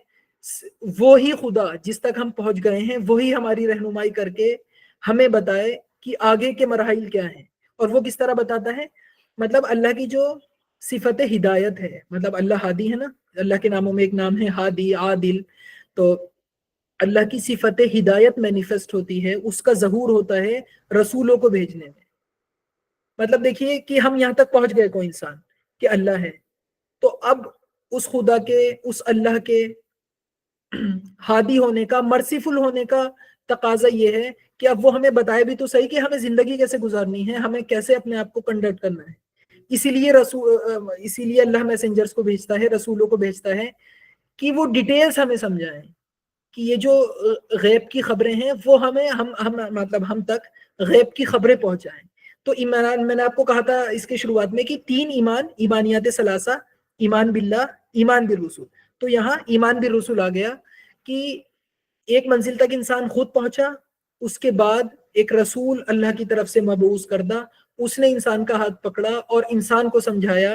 وہی خدا جس تک ہم پہنچ گئے ہیں وہی ہماری رہنمائی کر کے ہمیں بتائے کہ آگے کے مراحل کیا ہیں. اور وہ کس طرح بتاتا ہے, مطلب اللہ کی جو صفت ہدایت ہے, مطلب اللہ ہادی ہے نا, اللہ کے ناموں میں ایک نام ہے ہادی, عادل. تو اللہ کی صفت ہدایت مینیفیسٹ ہوتی ہے, اس کا ظہور ہوتا ہے رسولوں کو بھیجنے میں. مطلب دیکھیے کہ ہم یہاں تک پہنچ گئے کوئی انسان کہ اللہ ہے. تو اب اس خدا کے, اس اللہ کے ہادی ہونے کا, مرسیفل ہونے کا تقاضا یہ ہے کہ اب وہ ہمیں بتائے بھی تو صحیح کہ ہمیں زندگی کیسے گزارنی ہے, ہمیں کیسے اپنے آپ کو کنڈکٹ کرنا ہے. اسی لیے اللہ میسنجرز کو بھیجتا ہے, رسولوں کو بھیجتا ہے کہ وہ ڈیٹیلز ہمیں سمجھائیں, کہ یہ جو غیب کی خبریں ہیں وہ ہم تک غیب کی خبریں پہنچائیں. تو ایمان, میں نے آپ کو کہا تھا اس کے شروعات میں کہ 3 ایمان, ایمانیات ثلاثہ, ایمان باللہ, ایمان بالرسول. تو یہاں ایمان بالرسول آ گیا کہ ایک منزل تک انسان خود پہنچا, اس کے بعد ایک رسول اللہ کی طرف سے مبعوث کردہ, اس نے انسان کا ہاتھ پکڑا اور انسان کو سمجھایا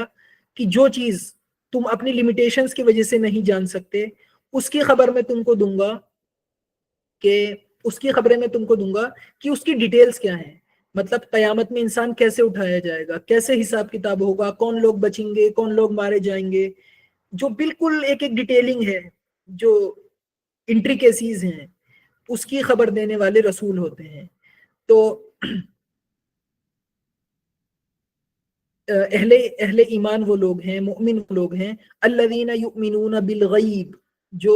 کہ جو چیز تم اپنی لمیٹیشنز کی وجہ سے نہیں جان سکتے, اس کی خبر میں تم کو دوں گا کہ اس کی ڈیٹیلز کیا ہیں. مطلب قیامت میں انسان کیسے اٹھایا جائے گا, کیسے حساب کتاب ہوگا, کون لوگ بچیں گے, کون لوگ مارے جائیں گے, جو بالکل ایک ڈیٹیلنگ ہے, جو انٹریکیسیز ہیں, اس کی خبر دینے والے رسول ہوتے ہیں. تو اہل ایمان وہ لوگ ہیں, مؤمن وہ لوگ ہیں, الذین یؤمنون بالغیب, جو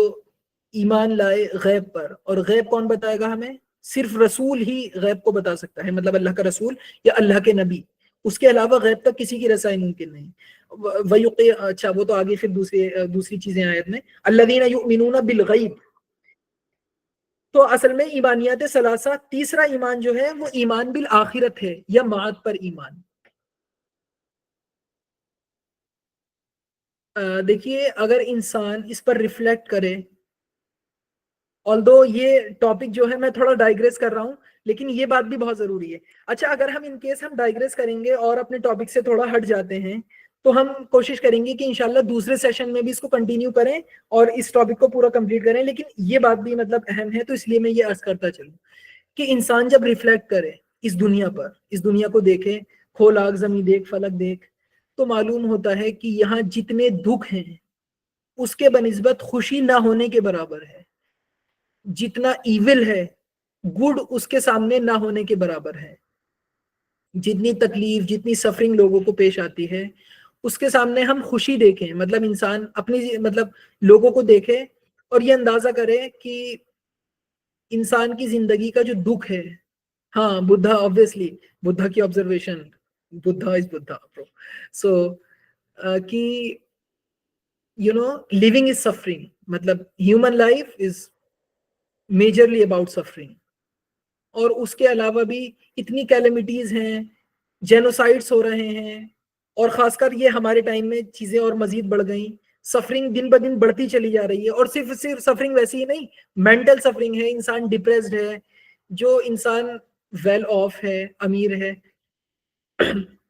ایمان لائے غیب پر. اور غیب کون بتائے گا ہمیں؟ صرف رسول ہی غیب کو بتا سکتا ہے, مطلب اللہ کا رسول یا اللہ کے نبی, اس کے علاوہ غیب تک کسی کی رسائی ممکن نہیں. اچھا وہ تو آگے پھر دوسری چیزیں آیت میں, الذین یؤمنون بالغیب. تو اصل میں ایمانیات ثلاثہ, تیسرا ایمان جو ہے وہ ایمان بالآخرت ہے یا معاد پر ایمان. دیکھیے اگر انسان اس پر ریفلیکٹ کرے, although یہ ٹاپک جو ہے میں تھوڑا ڈائیگریس کر رہا ہوں, لیکن یہ بات بھی بہت ضروری ہے. اچھا اگر ہم ان کیس ہم ڈائیگریس کریں گے اور اپنے ٹاپک سے تھوڑا ہٹ جاتے ہیں, تو ہم کوشش کریں گے کہ انشاءاللہ دوسرے سیشن میں بھی اس کو کنٹینیو کریں اور اس ٹاپک کو پورا کمپلیٹ کریں. لیکن یہ بات بھی مطلب اہم ہے, تو اس لیے میں یہ عرض کرتا چلوں کہ انسان جب ریفلیکٹ کرے اس دنیا پر, اس دنیا کو دیکھے, کھول آگ زمین دیکھ, فلک دیکھ, تو معلوم ہوتا ہے کہ یہاں جتنے دکھ ہیں اس کے بنسبت خوشی نہ ہونے کے برابر ہے. جتنا ایول ہے گڈ اس کے سامنے نہ ہونے کے برابر ہے. جتنی تکلیف, جتنی سفرنگ لوگوں کو پیش آتی ہے, اس کے سامنے ہم خوشی دیکھیں. مطلب انسان اپنی مطلب لوگوں کو دیکھے اور یہ اندازہ کرے کہ انسان کی زندگی کا جو دکھ ہے, ہاں بدھا obviously, بدھا کی آبزرویشن, بدھا از بدھا. سو کہ living is suffering, مطلب human life is majorly about suffering. اور اس کے علاوہ بھی اتنی کیلمیٹیز ہیں, جینوسائڈس ہو رہے ہیں, اور خاص کر یہ ہمارے ٹائم میں چیزیں اور مزید بڑھ گئیں. سفرنگ دن بہ دن بڑھتی چلی جا رہی ہے, اور صرف سفرنگ ویسی ہی نہیں, مینٹل سفرنگ ہے, انسان ڈپریسڈ ہے. جو انسان ویل آف ہے, امیر ہے,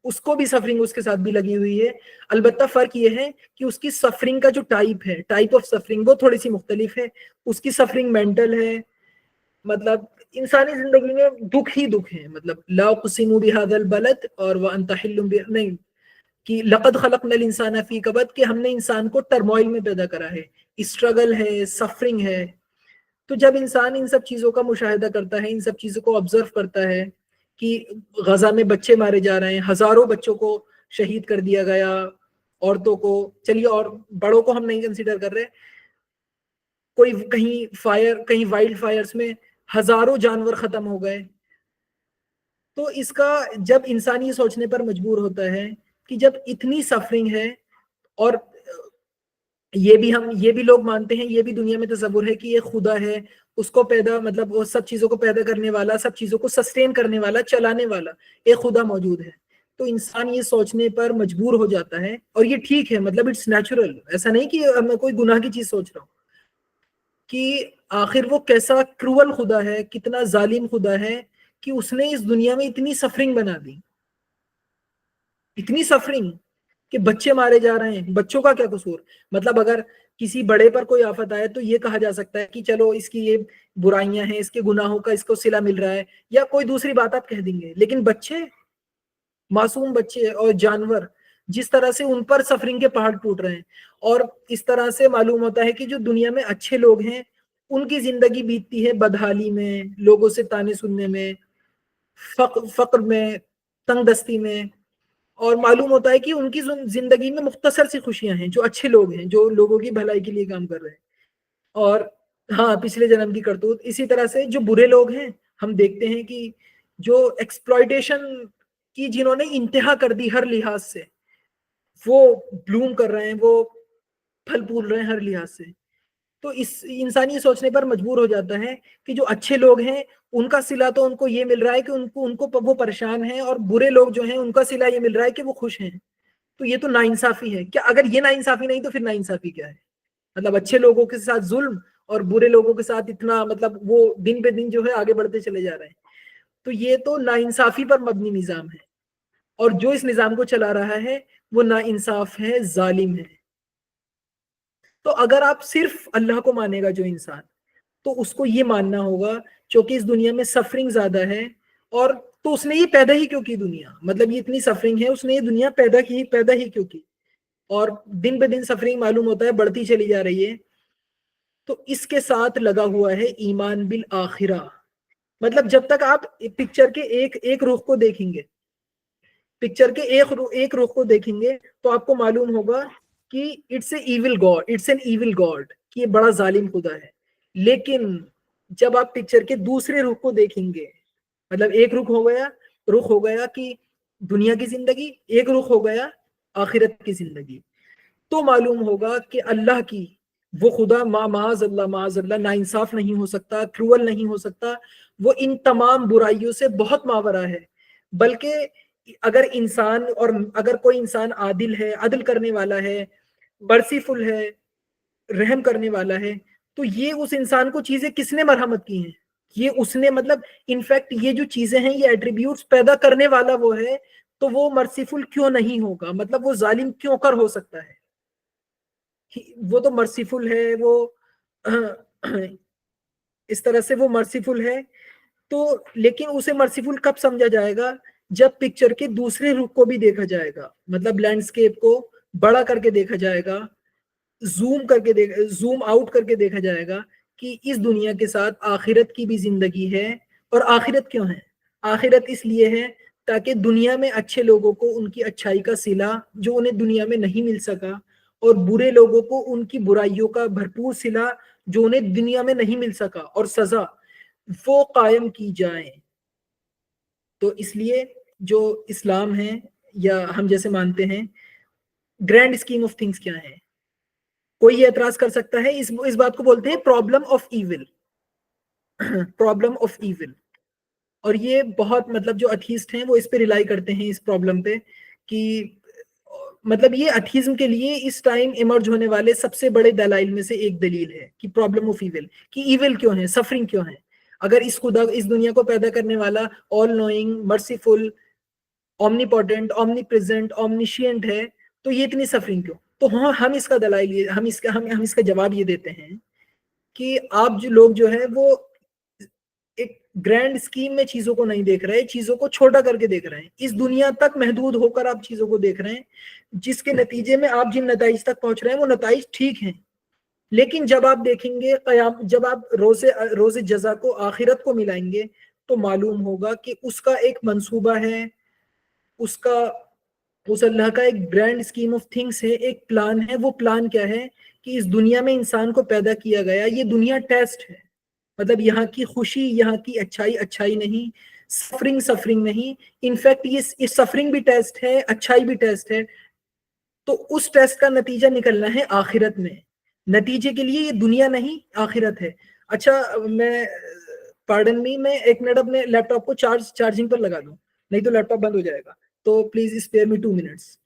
اس کو بھی سفرنگ اس کے ساتھ بھی لگی ہوئی ہے. البتہ فرق یہ ہے کہ اس کی سفرنگ کا جو ٹائپ آف سفرنگ وہ تھوڑی سی مختلف ہے. اس کی سفرنگ مینٹل ہے, مطلب انسانی زندگی میں دکھ ہی دکھ ہے. مطلب لا اقسم بهذا البلد اور وانت حل نہیں, کہ لقد خلقنا الانسان فی کبد, کہ ہم نے انسان کو ٹرموائل میں پیدا کرا ہے, اسٹرگل ہے, سفرنگ ہے. تو جب انسان ان سب چیزوں کا مشاہدہ کرتا ہے, ان سب چیزوں کو آبزرو کرتا ہے کہ غزہ میں بچے مارے جا رہے ہیں, ہزاروں بچوں کو شہید کر دیا گیا, عورتوں کو, چلیے اور بڑوں کو ہم نہیں کنسیڈر کر رہے, کوئی کہیں وائلڈ فائرز میں ہزاروں جانور ختم ہو گئے. تو اس کا جب انسان یہ سوچنے پر مجبور ہوتا ہے کہ جب اتنی سفرنگ ہے, اور یہ بھی لوگ مانتے ہیں, یہ بھی دنیا میں تصور ہے کہ یہ خدا ہے, اس کو مطلب وہ سب چیزوں کو پیدا کرنے والا, سب چیزوں کو سسٹین کرنے والا, چلانے والا ایک خدا موجود ہے. تو انسان یہ سوچنے پر مجبور ہو جاتا ہے, اور یہ ٹھیک ہے, مطلب اٹس نیچرل. ایسا نہیں کہ میں کوئی گناہ کی چیز سوچ رہا ہوں, کہ آخر وہ کیسا کرول خدا ہے, کتنا ظالم خدا ہے کہ اس نے اس دنیا میں اتنی سفرنگ بنا دی, اتنی سفرنگ کہ بچے مارے جا رہے ہیں. بچوں کا کیا قصور؟ مطلب اگر کسی بڑے پر کوئی آفت آئے تو یہ کہا جا سکتا ہے کہ چلو اس کی یہ برائیاں ہیں, اس کے گناہوں کا اس کو صلہ مل رہا ہے, یا کوئی دوسری بات آپ کہہ دیں گے. لیکن بچے, معصوم بچے اور جانور, جس طرح سے ان پر سفرنگ کے پہاڑ ٹوٹ رہے ہیں, اور اس طرح سے معلوم ہوتا ہے کہ جو دنیا میں اچھے لوگ ہیں ان کی زندگی بیتتی ہے بدحالی میں, لوگوں سے تانے سننے میں, فقر میں, تنگ دستی میں. اور معلوم ہوتا ہے کہ ان کی زندگی میں مختصر سی خوشیاں ہیں، جو اچھے لوگ ہیں، جو لوگوں کی بھلائی کے لیے کام کر رہے ہیں، اور ہاں پچھلے جنم کی کرتوت. اسی طرح سے جو برے لوگ ہیں، ہم دیکھتے ہیں کہ جو ایکسپلائٹیشن کی جنہوں نے انتہا کر دی ہر لحاظ سے، وہ بلوم کر رہے ہیں، وہ پھل پھول رہے ہیں ہر لحاظ سے. تو اس انسانی سوچنے پر مجبور ہو جاتا ہے کہ جو اچھے لوگ ہیں ان کا صلہ تو ان کو یہ مل رہا ہے کہ ان کو وہ پریشان ہیں، اور برے لوگ جو ہیں ان کا صلہ یہ مل رہا ہے کہ وہ خوش ہیں. تو یہ تو ناانصافی ہے. کیا اگر یہ ناانصافی نہیں تو پھر ناانصافی کیا ہے؟ مطلب اچھے لوگوں کے ساتھ ظلم اور برے لوگوں کے ساتھ اتنا، مطلب وہ دن پہ دن جو ہے آگے بڑھتے چلے جا رہے ہیں. تو یہ تو ناانصافی پر مبنی نظام ہے، اور جو اس نظام کو چلا رہا ہے وہ ناانصاف ہے، ظالم ہے. تو اگر آپ صرف اللہ کو مانے گا جو انسان، تو اس کو یہ ماننا ہوگا چونکہ اس دنیا میں سفرنگ زیادہ ہے، اور تو اس نے یہ پیدا ہی کیوں کی دنیا، مطلب یہ اتنی سفرنگ ہے، اس نے یہ دنیا پیدا ہی کیوں کی، اور دن بہ دن سفرنگ معلوم ہوتا ہے بڑھتی چلی جا رہی ہے. تو اس کے ساتھ لگا ہوا ہے ایمان بالآخرہ. مطلب جب تک آپ پکچر کے ایک رخ کو دیکھیں گے، پکچر کے ایک رخ کو دیکھیں گے تو آپ کو معلوم ہوگا کہ it's a evil god, it's an evil god, کہ یہ بڑا ظالم خدا ہے. لیکن جب آپ پکچر کے دوسرے رخ کو دیکھیں گے، مطلب ایک رخ ہو گیا کہ دنیا کی زندگی، ایک رخ ہو گیا آخرت کی زندگی، تو معلوم ہوگا کہ اللہ کی وہ خدا معاذ اللہ ناانصاف نہیں ہو سکتا، کروول نہیں ہو سکتا. وہ ان تمام برائیوں سے بہت ماورا ہے. بلکہ اگر کوئی انسان عادل ہے، عدل کرنے والا ہے، مرسیفل ہے، رحم کرنے والا ہے، تو یہ اس انسان کو چیزیں کس نے مرحمت کی ہیں؟ یہ اس نے، مطلب انفیکٹ یہ جو چیزیں ہیں، یہ ایٹریبیوٹس پیدا کرنے والا وہ ہے. تو وہ مرسیفل کیوں نہیں ہوگا؟ مطلب وہ ظالم کیوں کر ہو سکتا ہے؟ وہ تو مرسیفل ہے، وہ اس طرح سے وہ مرسیفل ہے. تو لیکن اسے مرسیفل کب سمجھا جائے گا؟ جب پکچر کے دوسرے رخ کو بھی دیکھا جائے گا، مطلب لینڈسکیپ کو بڑا کر کے دیکھا جائے گا، زوم آؤٹ کر کے دیکھا جائے گا کہ اس دنیا کے ساتھ آخرت کی بھی زندگی ہے. اور آخرت کیوں ہے؟ آخرت اس لیے ہے تاکہ دنیا میں اچھے لوگوں کو ان کی اچھائی کا صلہ جو انہیں دنیا میں نہیں مل سکا، اور برے لوگوں کو ان کی برائیوں کا بھرپور صلہ جو انہیں دنیا میں نہیں مل سکا، اور سزا وہ قائم کی جائیں. تو اس لیے جو اسلام ہے، یا ہم جیسے مانتے ہیں، گرینڈ اسکیم آف تھنگس کیا ہے؟ کوئی یہ اعتراض کر سکتا ہے، اس بات کو بولتے ہیں problem of evil. Problem of evil. اور یہ بہت، مطلب جو اتھیسٹ ہیں وہ اس پہ ریلائی کرتے ہیں، اس پرابلم پہ، کہ مطلب یہ اتھیزم کے لیے اس ٹائم ایمرج ہونے والے سب سے بڑے دلائل میں سے ایک دلیل ہے کہ پرابلم آف ایول، کہ ایول کیوں ہے، سفرنگ کیوں ہے. اگر اس خدا، اس دنیا کو پیدا کرنے والا all knowing, merciful, omnipotent, omnipresent, omniscient ہے، تو یہ اتنی سفرنگ کیوں؟ تو ہم اس کا دلائل، ہم اس کا جواب یہ دیتے ہیں کہ آپ جو لوگ جو ہے وہ ایک گرینڈ اسکیم میں چیزوں کو نہیں دیکھ رہے، چیزوں کو چھوٹا کر کے دیکھ رہے ہیں. اس دنیا تک محدود ہو کر آپ چیزوں کو دیکھ رہے ہیں، جس کے نتیجے میں آپ جن نتائج تک پہنچ رہے ہیں وہ نتائج ٹھیک ہیں. لیکن جب آپ دیکھیں گے جب آپ روز جزا کو، آخرت کو ملائیں گے، تو معلوم ہوگا کہ اس کا ایک منصوبہ ہے، اس اللہ کا ایک گرینڈ اسکیم آف تھنگس ہے، ایک پلان ہے. وہ پلان کیا ہے؟ کہ اس دنیا میں انسان کو پیدا کیا گیا، یہ دنیا ٹیسٹ ہے. مطلب یہاں کی خوشی، یہاں کی اچھائی نہیں، سفرنگ نہیں. انفیکٹ یہ سفرنگ بھی ٹیسٹ ہے، اچھائی بھی ٹیسٹ ہے. تو اس ٹیسٹ کا نتیجہ نکلنا ہے آخرت میں. نتیجے کے لیے یہ دنیا نہیں، آخرت ہے. اچھا، پارڈن می، میں ایک منٹ اپنے لیپ ٹاپ کو چارجنگ پر لگا دوں، نہیں تو لیپ ٹاپ بند ہو جائے گا. تو please spare me 2 minutes.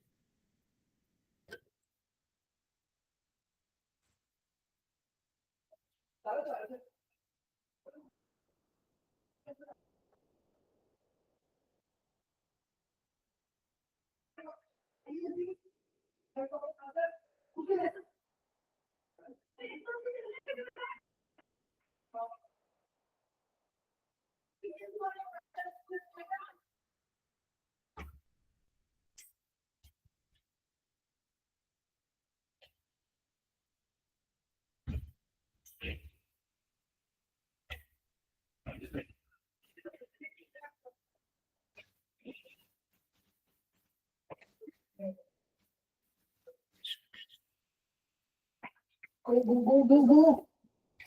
Go, go, go, go, go.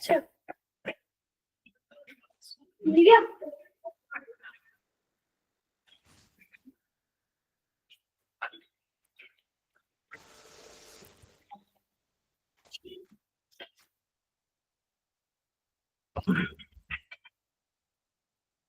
Check. Yeah.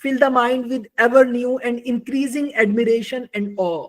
fill the mind with ever new and increasing admiration and awe.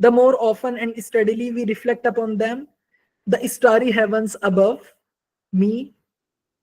The more often and steadily we reflect upon them, the starry heavens above me.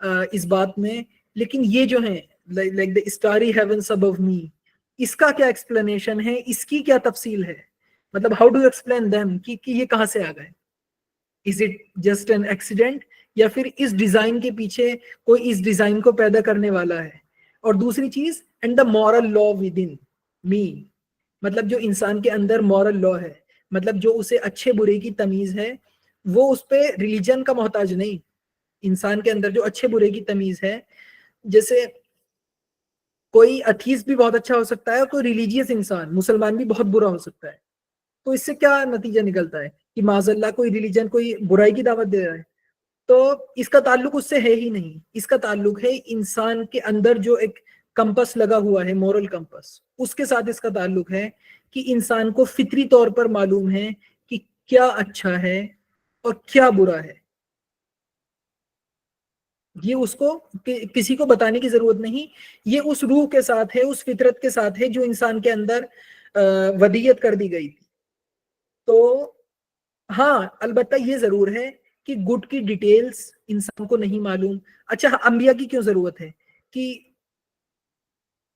اس بات میں. لیکن یہ جو ہے لائک دا اسٹاری ہیونس ابو می, اس کا کیا ایکسپلینیشن ہے, اس کی کیا تفصیل ہے, مطلب how do you explain them کہ یہ کہاں سے آ گئے, is it just an accident, یا پھر اس ڈیزائن کے پیچھے کوئی اس ڈیزائن کو پیدا کرنے والا ہے. اور دوسری چیز, and the moral law within me, مطلب جو انسان کے اندر مورل لا ہے, مطلب جو اسے اچھے برے کی تمیز ہے, وہ اس پہ ریلیجن کا محتاج نہیں. انسان کے اندر جو اچھے برے کی تمیز ہے, جیسے کوئی اتھیسٹ بھی بہت اچھا ہو سکتا ہے اور کوئی ریلیجیس انسان مسلمان بھی بہت برا ہو سکتا ہے. تو اس سے کیا نتیجہ نکلتا ہے کہ معاذ اللہ کوئی ریلیجن کوئی برائی کی دعوت دے رہا ہے, تو اس کا تعلق اس سے ہے ہی نہیں. اس کا تعلق ہے انسان کے اندر جو ایک کمپس لگا ہوا ہے, مورل کمپس, اس کے ساتھ اس کا تعلق ہے کہ انسان کو فطری طور پر معلوم ہے کہ کیا اچھا ہے اور کیا برا ہے. یہ اس کو کسی کو بتانے کی ضرورت نہیں, یہ اس روح کے ساتھ ہے, اس فطرت کے ساتھ ہے جو انسان کے اندر ودیت کر دی گئی تھی. تو ہاں البتہ یہ ضرور ہے کہ گڈ کی ڈیٹیلز انسان کو نہیں معلوم. اچھا انبیاء کی کیوں ضرورت ہے کہ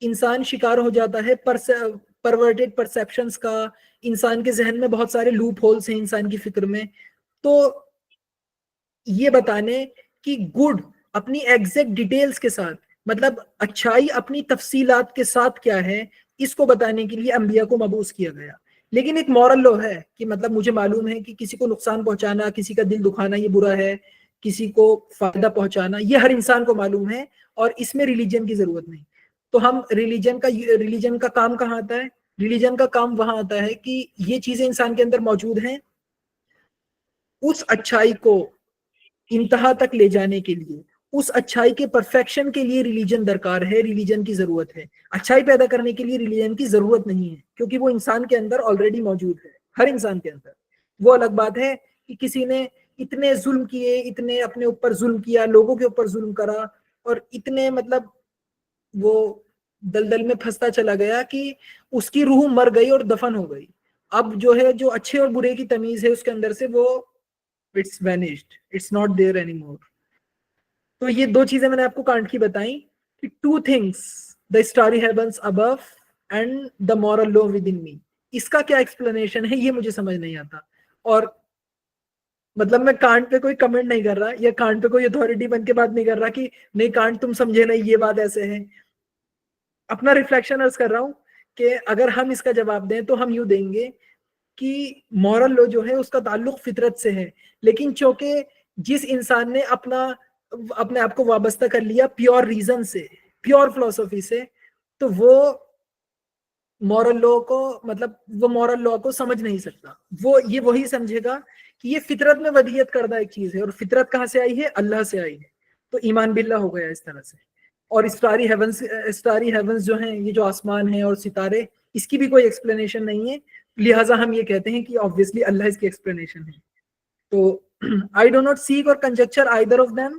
انسان شکار ہو جاتا ہے پرورٹڈ پرسیپشنز کا, انسان کے ذہن میں بہت سارے لوپ ہولز ہیں انسان کی فکر میں, تو یہ بتانے کہ گڈ اپنی ایگزیکٹ ڈیٹیلز کے ساتھ, مطلب اچھائی اپنی تفصیلات کے ساتھ کیا ہے, اس کو بتانے کے لیے انبیاء کو مبعوث کیا گیا. لیکن ایک مورل لا ہے کہ مطلب مجھے معلوم ہے کہ کسی کو نقصان پہنچانا, کسی کا دل دکھانا یہ برا ہے, کسی کو فائدہ پہنچانا یہ ہر انسان کو معلوم ہے, اور اس میں ریلیجن کی ضرورت نہیں. تو ہم ریلیجن کا کام کہاں آتا ہے؟ ریلیجن کا کام وہاں آتا ہے کہ یہ چیزیں انسان کے اندر موجود ہیں, اس اچھائی کو انتہا تک لے جانے کے لیے, اس اچھائی کے پرفیکشن کے لیے ریلیجن درکار ہے, ریلیجن کی ضرورت ہے. اچھائی پیدا کرنے کے لیے ریلیجن کی ضرورت نہیں ہے, کیونکہ وہ انسان کے اندر آلریڈی موجود ہے, ہر انسان کے اندر. وہ الگ بات ہے کہ کسی نے اتنے ظلم کیے, اتنے اپنے اوپر ظلم کیا, لوگوں کے اوپر ظلم کرا, اور اتنے مطلب وہ دلدل میں پھنستا چلا گیا کہ اس کی روح مر گئی اور دفن ہو گئی. اب جو ہے جو اچھے اور برے کی تمیز ہے اس کے اندر سے, وہ it's vanished, it's not there anymore. تو یہ دو چیزیں میں نے آپ کو کانٹ کی بتائیں کہ two things, the starry heavens above and the moral law within me. اس کا کیا ایکسپلینیشن ہے یہ مجھے سمجھ نہیں آتا. اور مطلب میں کانٹ پہ کوئی کمنٹ نہیں کر رہا, یا کانٹ پہ کوئی اتھارٹی بن کے بات نہیں کر رہا کہ نہیں کانٹ تم سمجھے نہیں, یہ بات ایسے ہے. اپنا ریفلیکشن عرض کر رہا ہوں کہ اگر ہم اس کا جواب دیں تو ہم یوں دیں گے کہ مورل لو جو ہے اس کا تعلق فطرت سے ہے, لیکن چونکہ جس انسان نے اپنے آپ کو وابستہ کر لیا پیور ریزن سے, پیور فلسفی سے, تو وہ مورل لا کو مطلب وہ مورل لا کو سمجھ نہیں سکتا. وہ یہ وہی سمجھے گا کہ یہ فطرت میں ودیت کردہ ایک چیز ہے, اور فطرت کہاں سے آئی ہے؟ اللہ سے آئی ہے. تو ایمان باللہ ہو گیا اس طرح سے. اور اسٹاری ہیونز جو ہیں, یہ جو آسمان ہیں اور ستارے, اس کی بھی کوئی ایکسپلینیشن نہیں ہے, لہٰذا ہم یہ کہتے ہیں کہ obviously اللہ اس کی ایکسپلینیشن ہے. تو I do not seek or conjecture either of them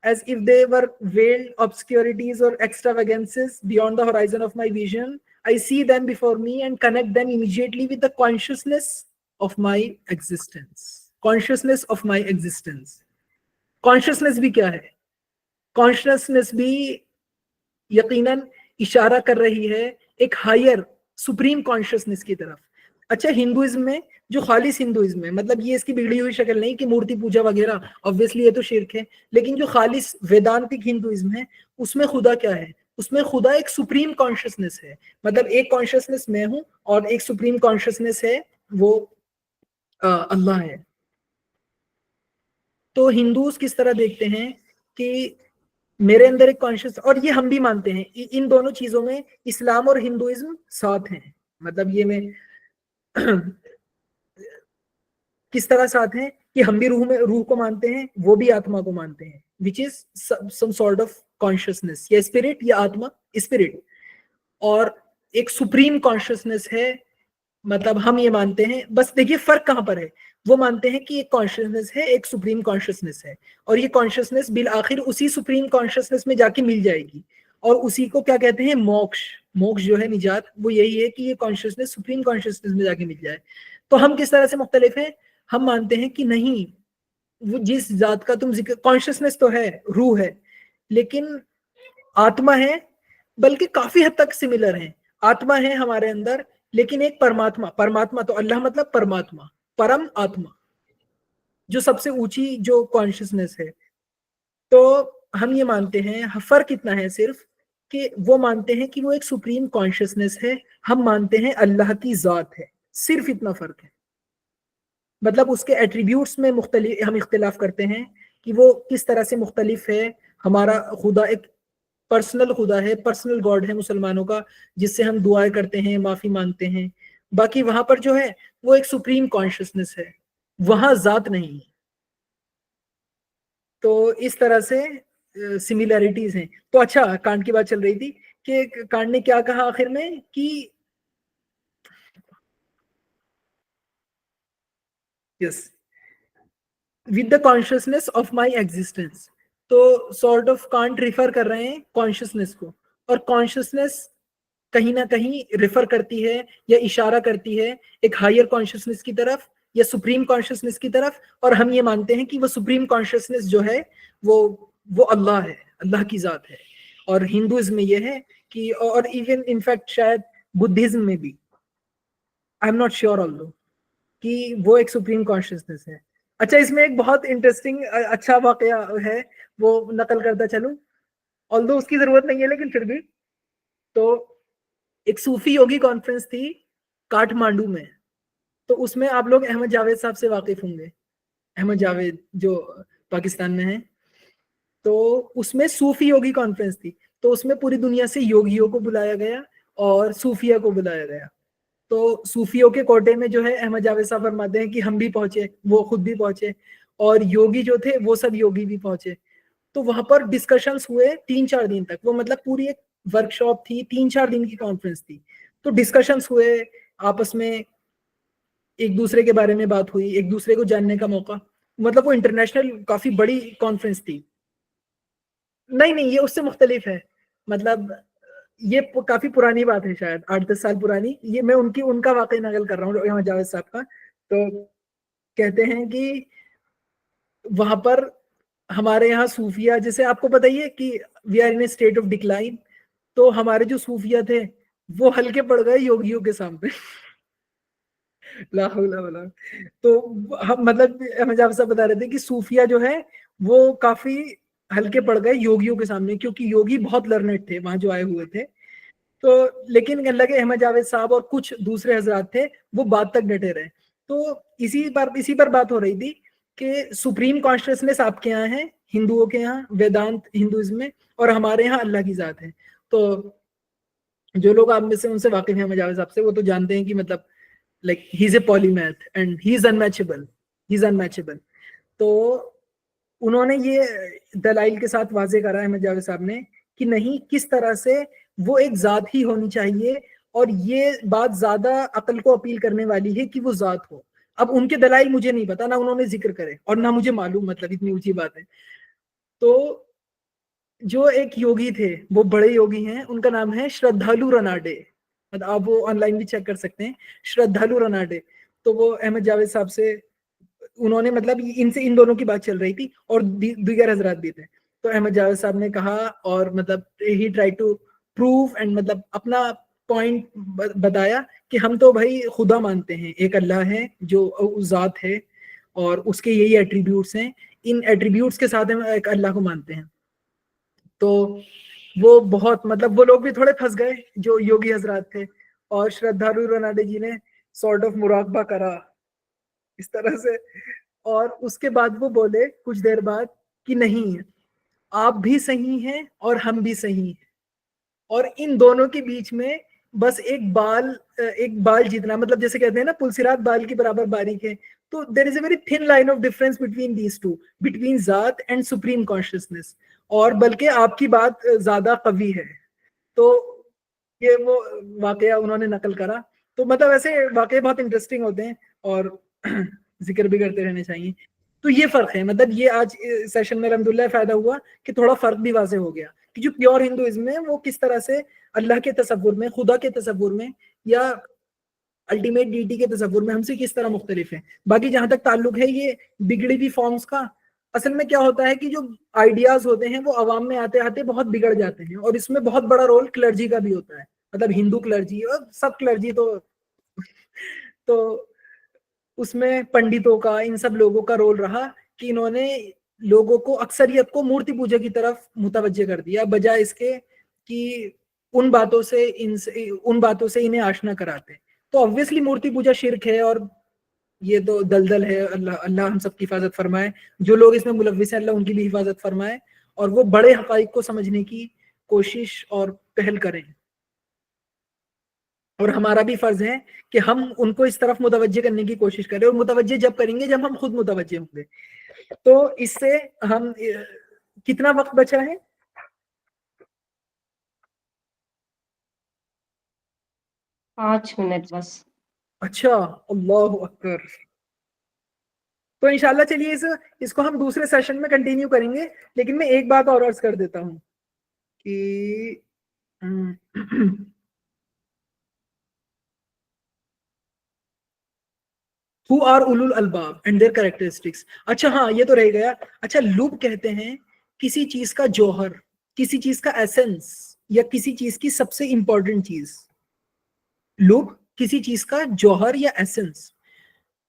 as if they were veiled obscurities or extravagances beyond the horizon of my vision. I see them before me and connect them immediately with the consciousness of my existence. Consciousness of my existence. Consciousness بھی کیا ہے؟ Consciousness بھی یقیناً اشارہ کر رہی ہے ایک ہائر سپریم کانشیسنس کی طرف. اچھا ہندوازم میں جو خالص ہندوازم ہے, مطلب یہ اس کی بگڑی ہوئی شکل نہیں کہ مورتی پوجا وغیرہ, obviously یہ تو شرک ہے, لیکن جو خالص ویدانتک ہندوازم ہے اس میں خدا کیا ہے؟ اس میں خدا ایک سپریم کانشیسنس ہے. مطلب ایک کانشیسنس میں ہوں اور ایک سپریم کانشیسنس ہے, وہ اللہ ہے. تو ہندوز کس طرح دیکھتے ہیں کہ میرے اندر ایک کانشیس, اور یہ ہم بھی مانتے ہیں, ان دونوں چیزوں میں اسلام اور ہندوازم ساتھ ہیں. مطلب یہ میں کس طرح ساتھ ہیں کہ ہم بھی روح کو مانتے ہیں, وہ بھی آتما کو مانتے ہیں, which is some sort of consciousness, یا اسپرٹ یا آتما, اسپرٹ. اور ایک سپریم کانشیسنس ہے, مطلب ہم یہ مانتے ہیں. بس دیکھیے فرق کہاں پر ہے. وہ مانتے ہیں کہ ایک کانشیسنس ہے, ایک سپریم کانشیسنس ہے, اور یہ کانشیسنس بالآخر اسی سپریم کانشیسنس میں جا کے مل جائے گی, اور اسی کو کیا کہتے ہیں؟ موکش. موکش جو ہے نجات, وہ یہی ہے کہ یہ کانشیسنس سپریم کانشیسنس میں جا کے مل جائے. تو ہم کس طرح سے مختلف ہیں؟ ہم مانتے ہیں کہ نہیں, وہ جس ذات کا تم ذکر, کانشیسنس تو ہے, روح ہے, لیکن آتما ہے, بلکہ کافی حد تک سملر ہیں. آتما ہے ہمارے اندر, لیکن ایک پرماتما, پرماتما تو اللہ مطلب پرماتما, پرم آتما, جو سب سے اونچی جو کانشیسنیس ہے. تو ہم یہ مانتے ہیں, فرق اتنا ہے صرف کہ وہ مانتے ہیں کہ وہ ایک سپریم کانشیسنیس ہے, ہم مانتے ہیں اللہ کی ذات ہے, صرف اتنا فرق ہے. مطلب اس کے ایٹریبیوٹس میں مختلف ہم اختلاف کرتے ہیں کہ وہ کس طرح سے مختلف ہے. ہمارا خدا ایک پرسنل خدا ہے, پرسنل گاڈ ہے مسلمانوں کا, جس سے ہم دعائیں کرتے ہیں, معافی مانگتے ہیں. باقی وہاں پر جو ہے وہ ایک سپریم کانشیسنیس ہے, وہاں ذات نہیں ہے. تو اس طرح سے سملیرٹیز ہیں. تو اچھا, کانٹ کی بات چل رہی تھی کہ کانٹ نے کیا کہا آخر میں کہ yes with the consciousness of my existence. تو سارٹ آف کانٹ ریفر کر رہے ہیں کانشیسنیس کو, اور کانشیسنیس کہیں نہ کہیں ریفر کرتی ہے یا اشارہ کرتی ہے ایک ہائر کانشیسنیس کی طرف یا سپریم کانشیسنیس کی طرف. اور ہم یہ مانتے ہیں کہ وہ سپریم کانشیسنیس جو ہے وہ اللہ ہے, اللہ کی ذات ہے. اور ہندوازم میں یہ ہے کہ, اور ایون انفیکٹ شاید بدھزم میں بھی, آئی ایم ناٹ شیور آلدو, کہ وہ ایک سپریم کانشیسنیس ہے. اچھا, اس میں ایک بہت انٹرسٹنگ اچھا واقعہ ہے, وہ نقل کرتا چلوں, آلدو اس کی ضرورت نہیں ہے لیکن پھر بھی. تو ایک صوفی یوگی کانفرنس تھی کاٹھمانڈو میں, تو اس میں آپ لوگ احمد جاوید صاحب سے واقف ہوں گے. احمد جاوید جو پاکستان میں ہیں, تو اس میں صوفی یوگی کانفرنس تھی. تو اس میں پوری دنیا سے یوگیوں کو بلایا گیا اور صوفیہ کو بلایا گیا. تو صوفیوں کے کوٹے میں جو ہے احمد جاوید صاحب فرماتے ہیں کہ ہم بھی پہنچے, وہ خود بھی پہنچے, اور یوگی جو تھے وہ سب یوگی بھی پہنچے. تو وہاں پر ڈسکشنز ہوئے 3-4 دن تک. وہ مطلب پوری ایک ورک شاپ تھی, 3-4 دن کی کانفرنس تھی. تو ڈسکشنز ہوئے آپس میں, ایک دوسرے کے بارے میں بات ہوئی, ایک دوسرے کو جاننے کا موقع. مطلب وہ انٹرنیشنل کافی بڑی کانفرنس تھی. نہیں یہ اس سے مختلف ہے. مطلب یہ کافی پرانی بات ہے, شاید 8-10 سال پرانی. یہ میں ان کا واقعہ نقل کر رہا ہوں یہاں جاوید صاحب کا. تو کہتے ہیں کہ وہاں پر ہمارے یہاں صوفیہ, جیسے آپ کو پتہ ہی ہے کہ we are in a state of decline. تو ہمارے جو صوفیہ تھے وہ ہلکے پڑ گئے یوگیوں کے سامنے. لا حول ولا. تو ہم مطلب احمد جاوید صاحب بتا رہے تھے کہ صوفیہ جو ہے وہ کافی ہلکے پڑ گئے یوگیوں کے سامنے, کیونکہ یوگی بہت لرنڈ تھے وہاں جو آئے ہوئے تھے. تو لیکن اللہ کے احمد جاوید صاحب اور کچھ دوسرے حضرات تھے وہ بات تک ڈٹے رہے. تو اسی پر بات ہو رہی تھی کہ سپریم کانشیسنیس آپ کے یہاں ہے, ہندوؤں کے یہاں ویدانت ہندوازم میں, اور ہمارے یہاں اللہ کی ذات ہے. تو جو لوگ آپ میں سے ان سے واقف ہیں احمد جاوید صاحب سے, وہ تو جانتے ہیں کہ مطلب like he's a polymath and he's unmatchable. تو انہوں نے یہ دلائل کے ساتھ واضح کرا احمد جاوید صاحب نے کہ نہیں, کس طرح سے وہ ایک ذات ہی ہونی چاہیے, اور یہ بات زیادہ عقل کو اپیل کرنے والی ہے کہ وہ ذات ہو. اب ان کے دلائل مجھے نہیں پتا, نہ انہوں نے ذکر کرے اور نہ مجھے معلوم, مطلب اتنی اونچی بات ہے. تو جو ایک یوگی تھے, وہ بڑے یوگی ہیں, ان کا نام ہے شردھالو رناڈے. آپ وہ آن لائن بھی چیک کر سکتے ہیں, شردھالو رناڈے. تو وہ احمد جاوید صاحب سے انہوں نے مطلب ان دونوں کی بات چل رہی تھی, اور دیگر حضرات بھی تھے. تو احمد جاوید صاحب نے کہا, اور مطلب ہی ٹرائی ٹو پروو اینڈ مطلب اپنا پوائنٹ بتایا کہ ہم تو بھائی خدا مانتے ہیں, ایک اللہ ہے جو ذات ہے, اور اس کے یہی ایٹریبیوٹس ہیں, ان ایٹریبیوٹس کے ساتھ ہم ایک اللہ کو مانتے ہیں. تو وہ بہت مطلب وہ لوگ بھی تھوڑے پھنس گئے جو یوگی حضرات تھے, اور شردھالو رناڈے جی نے سارٹ آف مراقبہ کرا اس طرح سے, اور اس کے بعد وہ بولے کچھ دیر بعد کہ نہیں, آپ بھی صحیح ہیں اور ہم بھی صحیح ہیں, اور ان دونوں کے بیچ میں بس ایک بال جتنا, مطلب جیسے کہتے ہیں نا پلسرات بال کی برابر باریک ہے. تو there is a very thin line of difference between these two, between ذات and supreme consciousness, اور بلکہ آپ کی بات زیادہ قوی ہے. تو یہ وہ واقعہ انہوں نے نقل کرا. تو مطلب ایسے واقعے بہت انٹرسٹنگ ہوتے ہیں اور ذکر بھی کرتے رہنے چاہیے. تو یہ فرق ہے, مطلب یہ آج سیشن میں الحمدللہ فائدہ ہوا کہ تھوڑا فرق بھی واضح ہو گیا کہ جو پیور ہندوازم ہے وہ کس طرح سے اللہ کے تصور میں, خدا کے تصور میں, یا الٹیمیٹ ڈیٹی کے تصور میں ہم سے کس طرح مختلف ہے. باقی جہاں تک تعلق ہے یہ بگڑی ہوئی فارمز کا, اصل میں کیا ہوتا ہے کہ جو آئیڈیاز ہوتے ہیں وہ عوام میں آتے آتے بہت بگڑ جاتے ہیں، اور اس میں بہت بڑا رول کلرجی کا بھی ہوتا ہے، مطلب ہندو کلرجی اور سب کلرجی تو اس میں پنڈتوں کا، ان سب لوگوں کا رول رہا کہ انہوں نے لوگوں کو، اکثریت کو مورتی پوجا کی طرف متوجہ کر دیا، بجائے اس کے کہ ان باتوں سے انہیں آشنا کراتے. تو obviously مورتی پوجا شرک ہے، اور یہ تو دلدل ہے. اللہ ہم سب کی حفاظت فرمائے، جو لوگ اس میں ملوث ہیں اللہ ان کی بھی حفاظت فرمائے، اور وہ بڑے حقائق کو سمجھنے کی کوشش اور پہل کریں. اور ہمارا بھی فرض ہے کہ ہم ان کو اس طرف متوجہ کرنے کی کوشش کریں، اور متوجہ جب کریں گے جب ہم خود متوجہ ہوں گے. تو اس سے ہم کتنا وقت بچا ہے؟ 5 منٹ بس. اچھا، اللہ اکبر. تو انشاءاللہ چلیے اس کو ہم دوسرے سیشن میں کنٹینیو کریں گے. لیکن میں ایک بات اور عرض کر دیتا ہوں کہ who are ulul albab and their characteristics. اچھا ہاں یہ تو رہ گیا. اچھا لب کہتے ہیں کسی چیز کا جوہر، کسی چیز کا ایسنس، یا کسی چیز کی سب سے امپورٹنٹ چیز. لب کسی چیز کا جوہر یا ایسنس.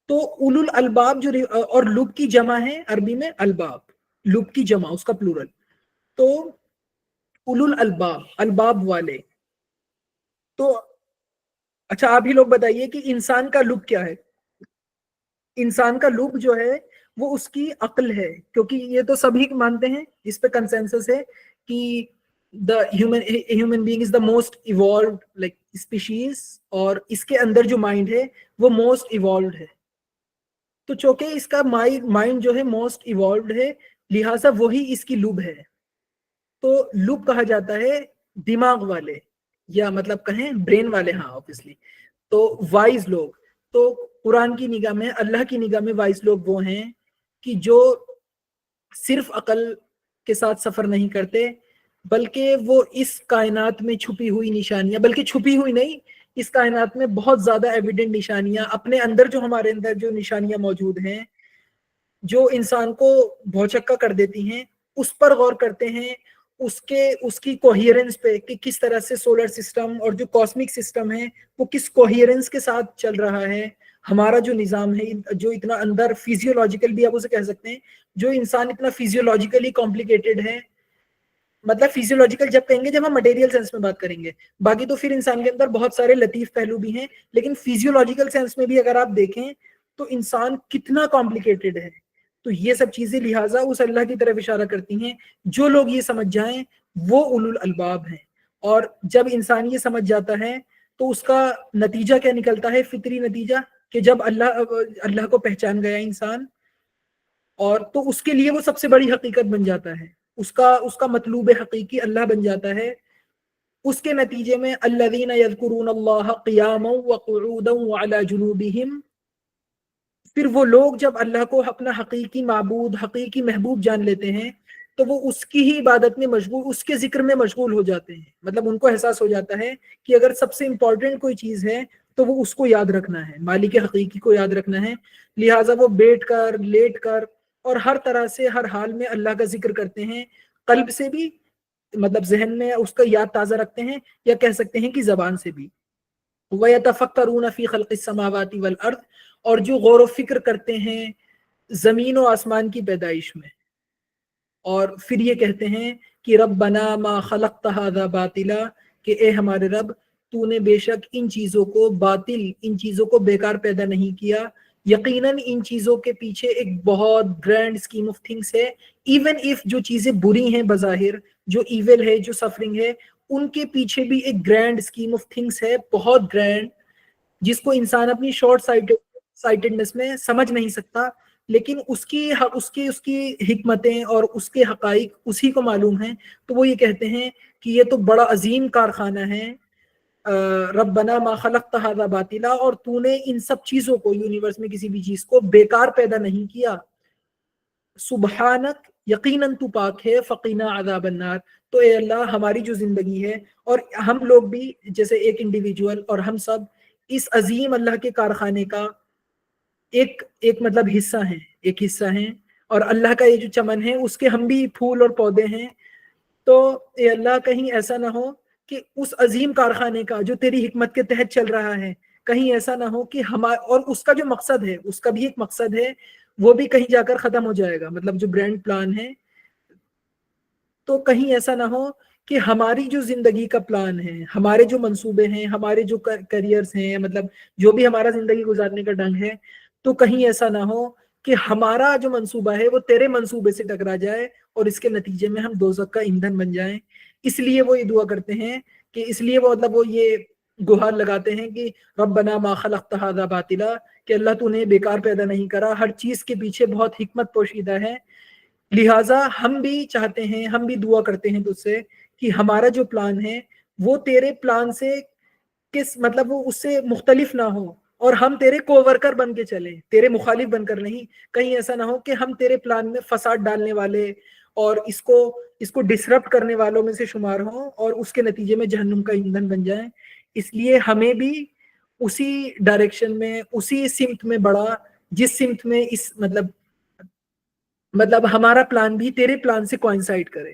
تو اولو الالباب جو اور لب کی جمع ہے عربی میں الباب، لب کی جمع اس کا پلورل. تو اولو الالباب، الباب والے. تو اچھا آپ ہی لوگ بتائیے کہ انسان کا لب کیا ہے؟ انسان کا لب جو ہے وہ اس کی عقل ہے، کیونکہ یہ تو سبھی مانتے ہیں، اس پہ کنسنسس ہے کہ the human being is the most evolved like species، اور اس کے اندر جو مائنڈ ہے وہ موسٹ ایوالوڈ ہے. تو چونکہ اس کا مائنڈ جو ہے موسٹ ایوالوڈ ہے، لہٰذا وہی اس کی لب ہے. تو لب کہا جاتا ہے دماغ والے، یا مطلب کہیں برین والے. ہاں obviously. تو وائز لوگ، تو قرآن کی نگاہ میں، اللہ کی نگاہ میں وائز لوگ وہ ہیں کہ جو صرف عقل کے ساتھ سفر نہیں کرتے، بلکہ وہ اس کائنات میں چھپی ہوئی نشانیاں، بلکہ چھپی ہوئی نہیں، اس کائنات میں بہت زیادہ ایویڈنٹ نشانیاں اپنے اندر، جو ہمارے اندر جو نشانیاں موجود ہیں جو انسان کو بھوچکا کر دیتی ہیں، اس پر غور کرتے ہیں، اس کی کوہیرنس پہ کہ کس طرح سے سولر سسٹم اور جو کاسمک سسٹم ہے وہ کس کوہیرنس کے ساتھ چل رہا ہے. ہمارا جو نظام ہے جو اتنا اندر فیزیولوجیکل بھی آپ اسے کہہ سکتے ہیں، جو انسان اتنا فیزیولوجیکلی کمپلیکیٹڈ ہے. مطلب فیزیولوجیکل جب کہیں گے جب ہم مٹیریل سینس میں بات کریں گے، باقی تو پھر انسان کے اندر بہت سارے لطیف پہلو بھی ہیں، لیکن فیزیولوجیکل سینس میں بھی اگر آپ دیکھیں تو انسان کتنا کمپلیکیٹڈ ہے. تو یہ سب چیزیں لہٰذا اس اللہ کی طرف اشارہ کرتی ہیں. جو لوگ یہ سمجھ جائیں وہ اولو الالباب ہیں. اور جب انسان یہ سمجھ جاتا ہے تو اس کا نتیجہ کیا نکلتا ہے؟ فطری نتیجہ، کہ جب اللہ کو پہچان گیا انسان، اور تو اس کے لیے وہ سب سے بڑی حقیقت بن جاتا ہے، اس کا مطلوب حقیقی اللہ بن جاتا ہے. اس کے نتیجے میں الذین یذکرون اللہ قیاما وقعودا وعلی جنوبہم، پھر وہ لوگ جب اللہ کو اپنا حقیقی معبود، حقیقی محبوب جان لیتے ہیں تو وہ اس کی ہی عبادت میں مشغول، اس کے ذکر میں مشغول ہو جاتے ہیں. مطلب ان کو احساس ہو جاتا ہے کہ اگر سب سے امپورٹنٹ کوئی چیز ہے تو وہ اس کو یاد رکھنا ہے، مالک حقیقی کو یاد رکھنا ہے. لہٰذا وہ بیٹھ کر، لیٹ کر، اور ہر طرح سے ہر حال میں اللہ کا ذکر کرتے ہیں، قلب سے بھی، مطلب ذہن میں اس کا یاد تازہ رکھتے ہیں، یا کہہ سکتے ہیں کہ زبان سے بھی. وَيَتَفَكَّرُونَ فِي خَلْقِ السَّمَاوَاتِ وَالْأَرْضِ، اور جو غور و فکر کرتے ہیں زمین و آسمان کی پیدائش میں، اور پھر یہ کہتے ہیں کہ ربنا ما خلقت هذا باطلا، کہ اے ہمارے رب تو نے بے شک ان چیزوں کو باطل، ان چیزوں کو بیکار پیدا نہیں کیا. یقیناً ان چیزوں کے پیچھے ایک بہت گرینڈ اسکیم آف تھنگس ہے. ایون اف جو چیزیں بری ہیں بظاہر، جو ایول ہے، جو سفرنگ ہے، ان کے پیچھے بھی ایک گرینڈ اسکیم آف تھنگس ہے، بہت گرینڈ، جس کو انسان اپنی شارٹ سائٹڈنس میں سمجھ نہیں سکتا. لیکن اس کی حکمتیں اور اس کے حقائق اسی کو معلوم ہیں. تو وہ یہ کہتے ہیں کہ یہ تو بڑا عظیم کارخانہ ہے، ربنا ما خلقت هذا باطلا، اور تو نے ان سب چیزوں کو، یونیورس میں کسی بھی چیز کو بیکار پیدا نہیں کیا. سبحانک، یقیناً تو پاک ہے، فقینا عذاب النار، تو اے اللہ ہماری جو زندگی ہے، اور ہم لوگ بھی جیسے ایک انڈیویجول اور ہم سب اس عظیم اللہ کے کارخانے کا ایک مطلب حصہ ہیں، ایک حصہ ہیں. اور اللہ کا یہ جو چمن ہے اس کے ہم بھی پھول اور پودے ہیں. تو اے اللہ کہیں ایسا نہ ہو کہ اس عظیم کارخانے کا جو تیری حکمت کے تحت چل رہا ہے کہیں ایسا نہ ہو کہ اور اس کا جو مقصد ہے اس کا بھی ایک مقصد ہے وہ بھی کہیں جا کر ختم ہو جائے گا, مطلب جو برانڈ پلان ہے. تو کہیں ایسا نہ ہو کہ ہماری جو زندگی کا پلان ہے, ہمارے جو منصوبے ہیں, ہمارے جو کریئرز ہیں, مطلب جو بھی ہمارا زندگی گزارنے کا ڈھنگ ہے, تو کہیں ایسا نہ ہو کہ ہمارا جو منصوبہ ہے وہ تیرے منصوبے سے ٹکرا جائے اور اس کے نتیجے میں ہم دوزخ کا ایندھن بن جائیں. اس لیے وہ یہ دعا کرتے ہیں کہ اس لیے وہ مطلب وہ یہ گہار لگاتے ہیں کہ ربنا ما خلقت ھذا باطلا, کہ اللہ تو نے بیکار پیدا نہیں کرا, ہر چیز کے پیچھے بہت حکمت پوشیدہ ہے. لہٰذا ہم بھی چاہتے ہیں, ہم بھی دعا کرتے ہیں تجھ سے کہ ہمارا جو پلان ہے وہ تیرے پلان سے مطلب وہ اس سے مختلف نہ ہو اور ہم تیرے کو ورکر بن کے چلیں, تیرے مخالف بن کر نہیں. کہیں ایسا نہ ہو کہ ہم تیرے پلان میں فساد ڈالنے والے اور اس کو ڈسرپٹ کرنے والوں میں سے شمار ہوں اور اس کے نتیجے میں جہنم کا ایندھن بن جائیں. اس لیے ہمیں بھی اسی ڈائریکشن میں, اسی سمت میں بڑھا جس سمت میں اس مطلب ہمارا پلان بھی تیرے پلان سے کوائنسائڈ کرے.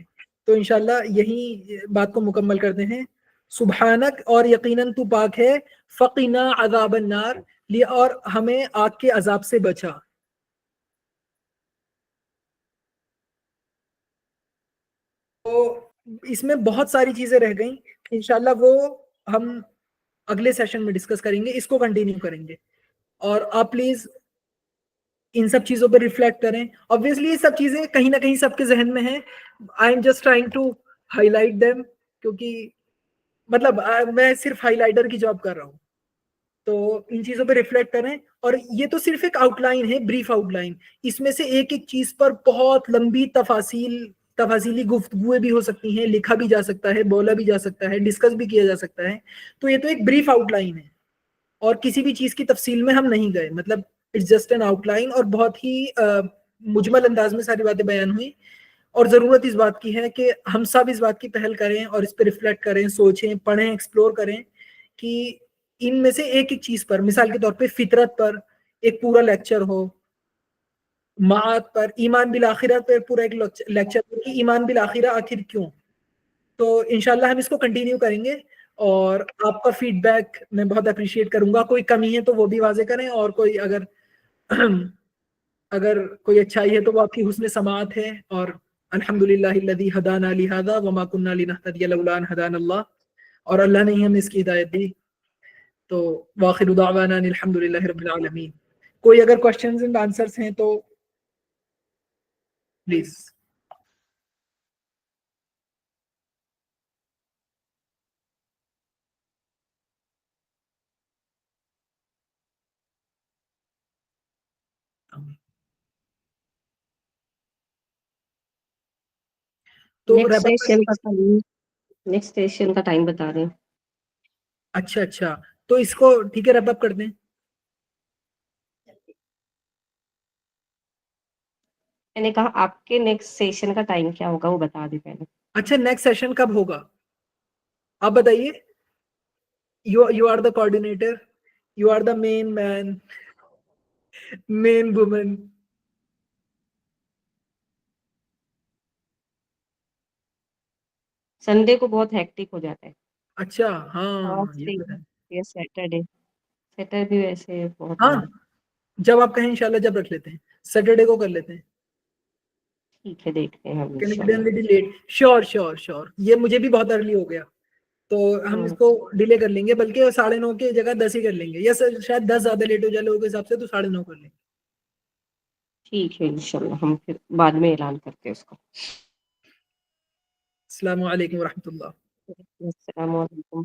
تو انشاءاللہ یہی بات کو مکمل کرتے ہیں. سبحانک, اور یقیناً تو پاک ہے, فقنا عذاب النار, اور ہمیں آگ کے عذاب سے بچا. تو اس میں بہت ساری چیزیں رہ گئیں, انشاءاللہ وہ ہم اگلے سیشن میں ڈسکس کریں گے, اس کو کنٹینیو کریں گے. اور آپ پلیز ان سب چیزوں پہ ریفلیکٹ کریں. obviously یہ سب چیزیں کہیں نہ کہیں سب کے ذہن میں ہیں. I am just trying to highlight them, کیونکہ مطلب میں صرف ہائی لائٹر کی جاب کر رہا ہوں. تو ان چیزوں پہ ریفلیکٹ کریں. اور یہ تو صرف ایک آؤٹ لائن ہے, بریف آؤٹ لائن. اس میں سے ایک ایک چیز پر بہت لمبی تفاصیلی گفتگویں بھی ہو سکتی ہیں, لکھا بھی جا سکتا ہے, بولا بھی جا سکتا ہے, ڈسکس بھی کیا جا سکتا ہے. تو یہ تو ایک بریف آؤٹ لائن ہے اور کسی بھی چیز کی تفصیل میں ہم نہیں گئے, مطلب it's just an outline, اور بہت ہی مجمل انداز میں ساری باتیں بیان ہوئی. اور ضرورت اس بات کی ہے کہ ہم سب اس بات کی پہل کریں اور اس پہ ریفلیکٹ کریں, سوچیں, پڑھیں, ایکسپلور کریں کہ ان میں سے ایک ایک چیز پر, مثال کے طور پہ فطرت پر ایک پورا لیکچر ہو, معاد پر, ایمان بالآخرہ پر پورا ایک لیکچر ہو کہ ایمان بالآخرہ آخر کیوں. تو انشاءاللہ ہم اس کو کنٹینیو کریں گے. اور آپ کا فیڈ بیک میں بہت اپریشیٹ کروں گا. کوئی کمی ہے تو وہ بھی واضح کریں, اور کوئی اگر کوئی اچھائی ہے تو وہ آپ کی حسن سماعت ہے. اور الحمدللہ الذی ہدانا لہذا وما کنا لنہتدی لولا ان ہدانا اللہ, اور اللہ نے ہی ہمیں اس کی ہدایت دی. تو واخر دعوانا الحمدللہ رب العالمین. کوئی اگر کوشچنز اینڈ آنسرز ہیں تو پلیز. تو نیکسٹ سیشن کا ٹائم بتا رہے ہیں. اچھا, تو اس کو ٹھیک ہے ریپ اپ کر دیں. میں نے کہا آپ کے نیکسٹ سیشن کا ٹائم کیا ہوگا وہ بتا دیں پہلے. اچھا, نیکسٹ سیشن کب ہوگا آپ بتائیے. You are the coordinator, you are the man man, man woman. Sunday کو بہت ہیکٹک ہو جاتا ہے. اچھا, ہاں یہ تو ہے. سیٹرڈے ویسے بہت ہاں, نہیں. جب آپ کہیں انشاءاللہ جب رکھ لیتے ہیں, سیٹرڈے کو کر لیتے ہیں. ٹھیک ہے, دیکھتے ہیں ہم انشاءاللہ. شور. یہ مجھے بھی بہت ارلی ہو گیا, تو ہم اس کو ڈیلے کر لیں گے, بلکہ 9:30 کی جگہ 10 ہی کر لیں گے, یا شاید 10 زیادہ لیٹ ہو جائے لوگوں کے حساب سے, تو 9:30 کر لیں گے. ٹھیک ہے انشاءاللہ, ہم پھر بعد میں اعلان کرتے ہیں اس کا. السلام علیکم ورحمۃ اللہ. السلام علیکم.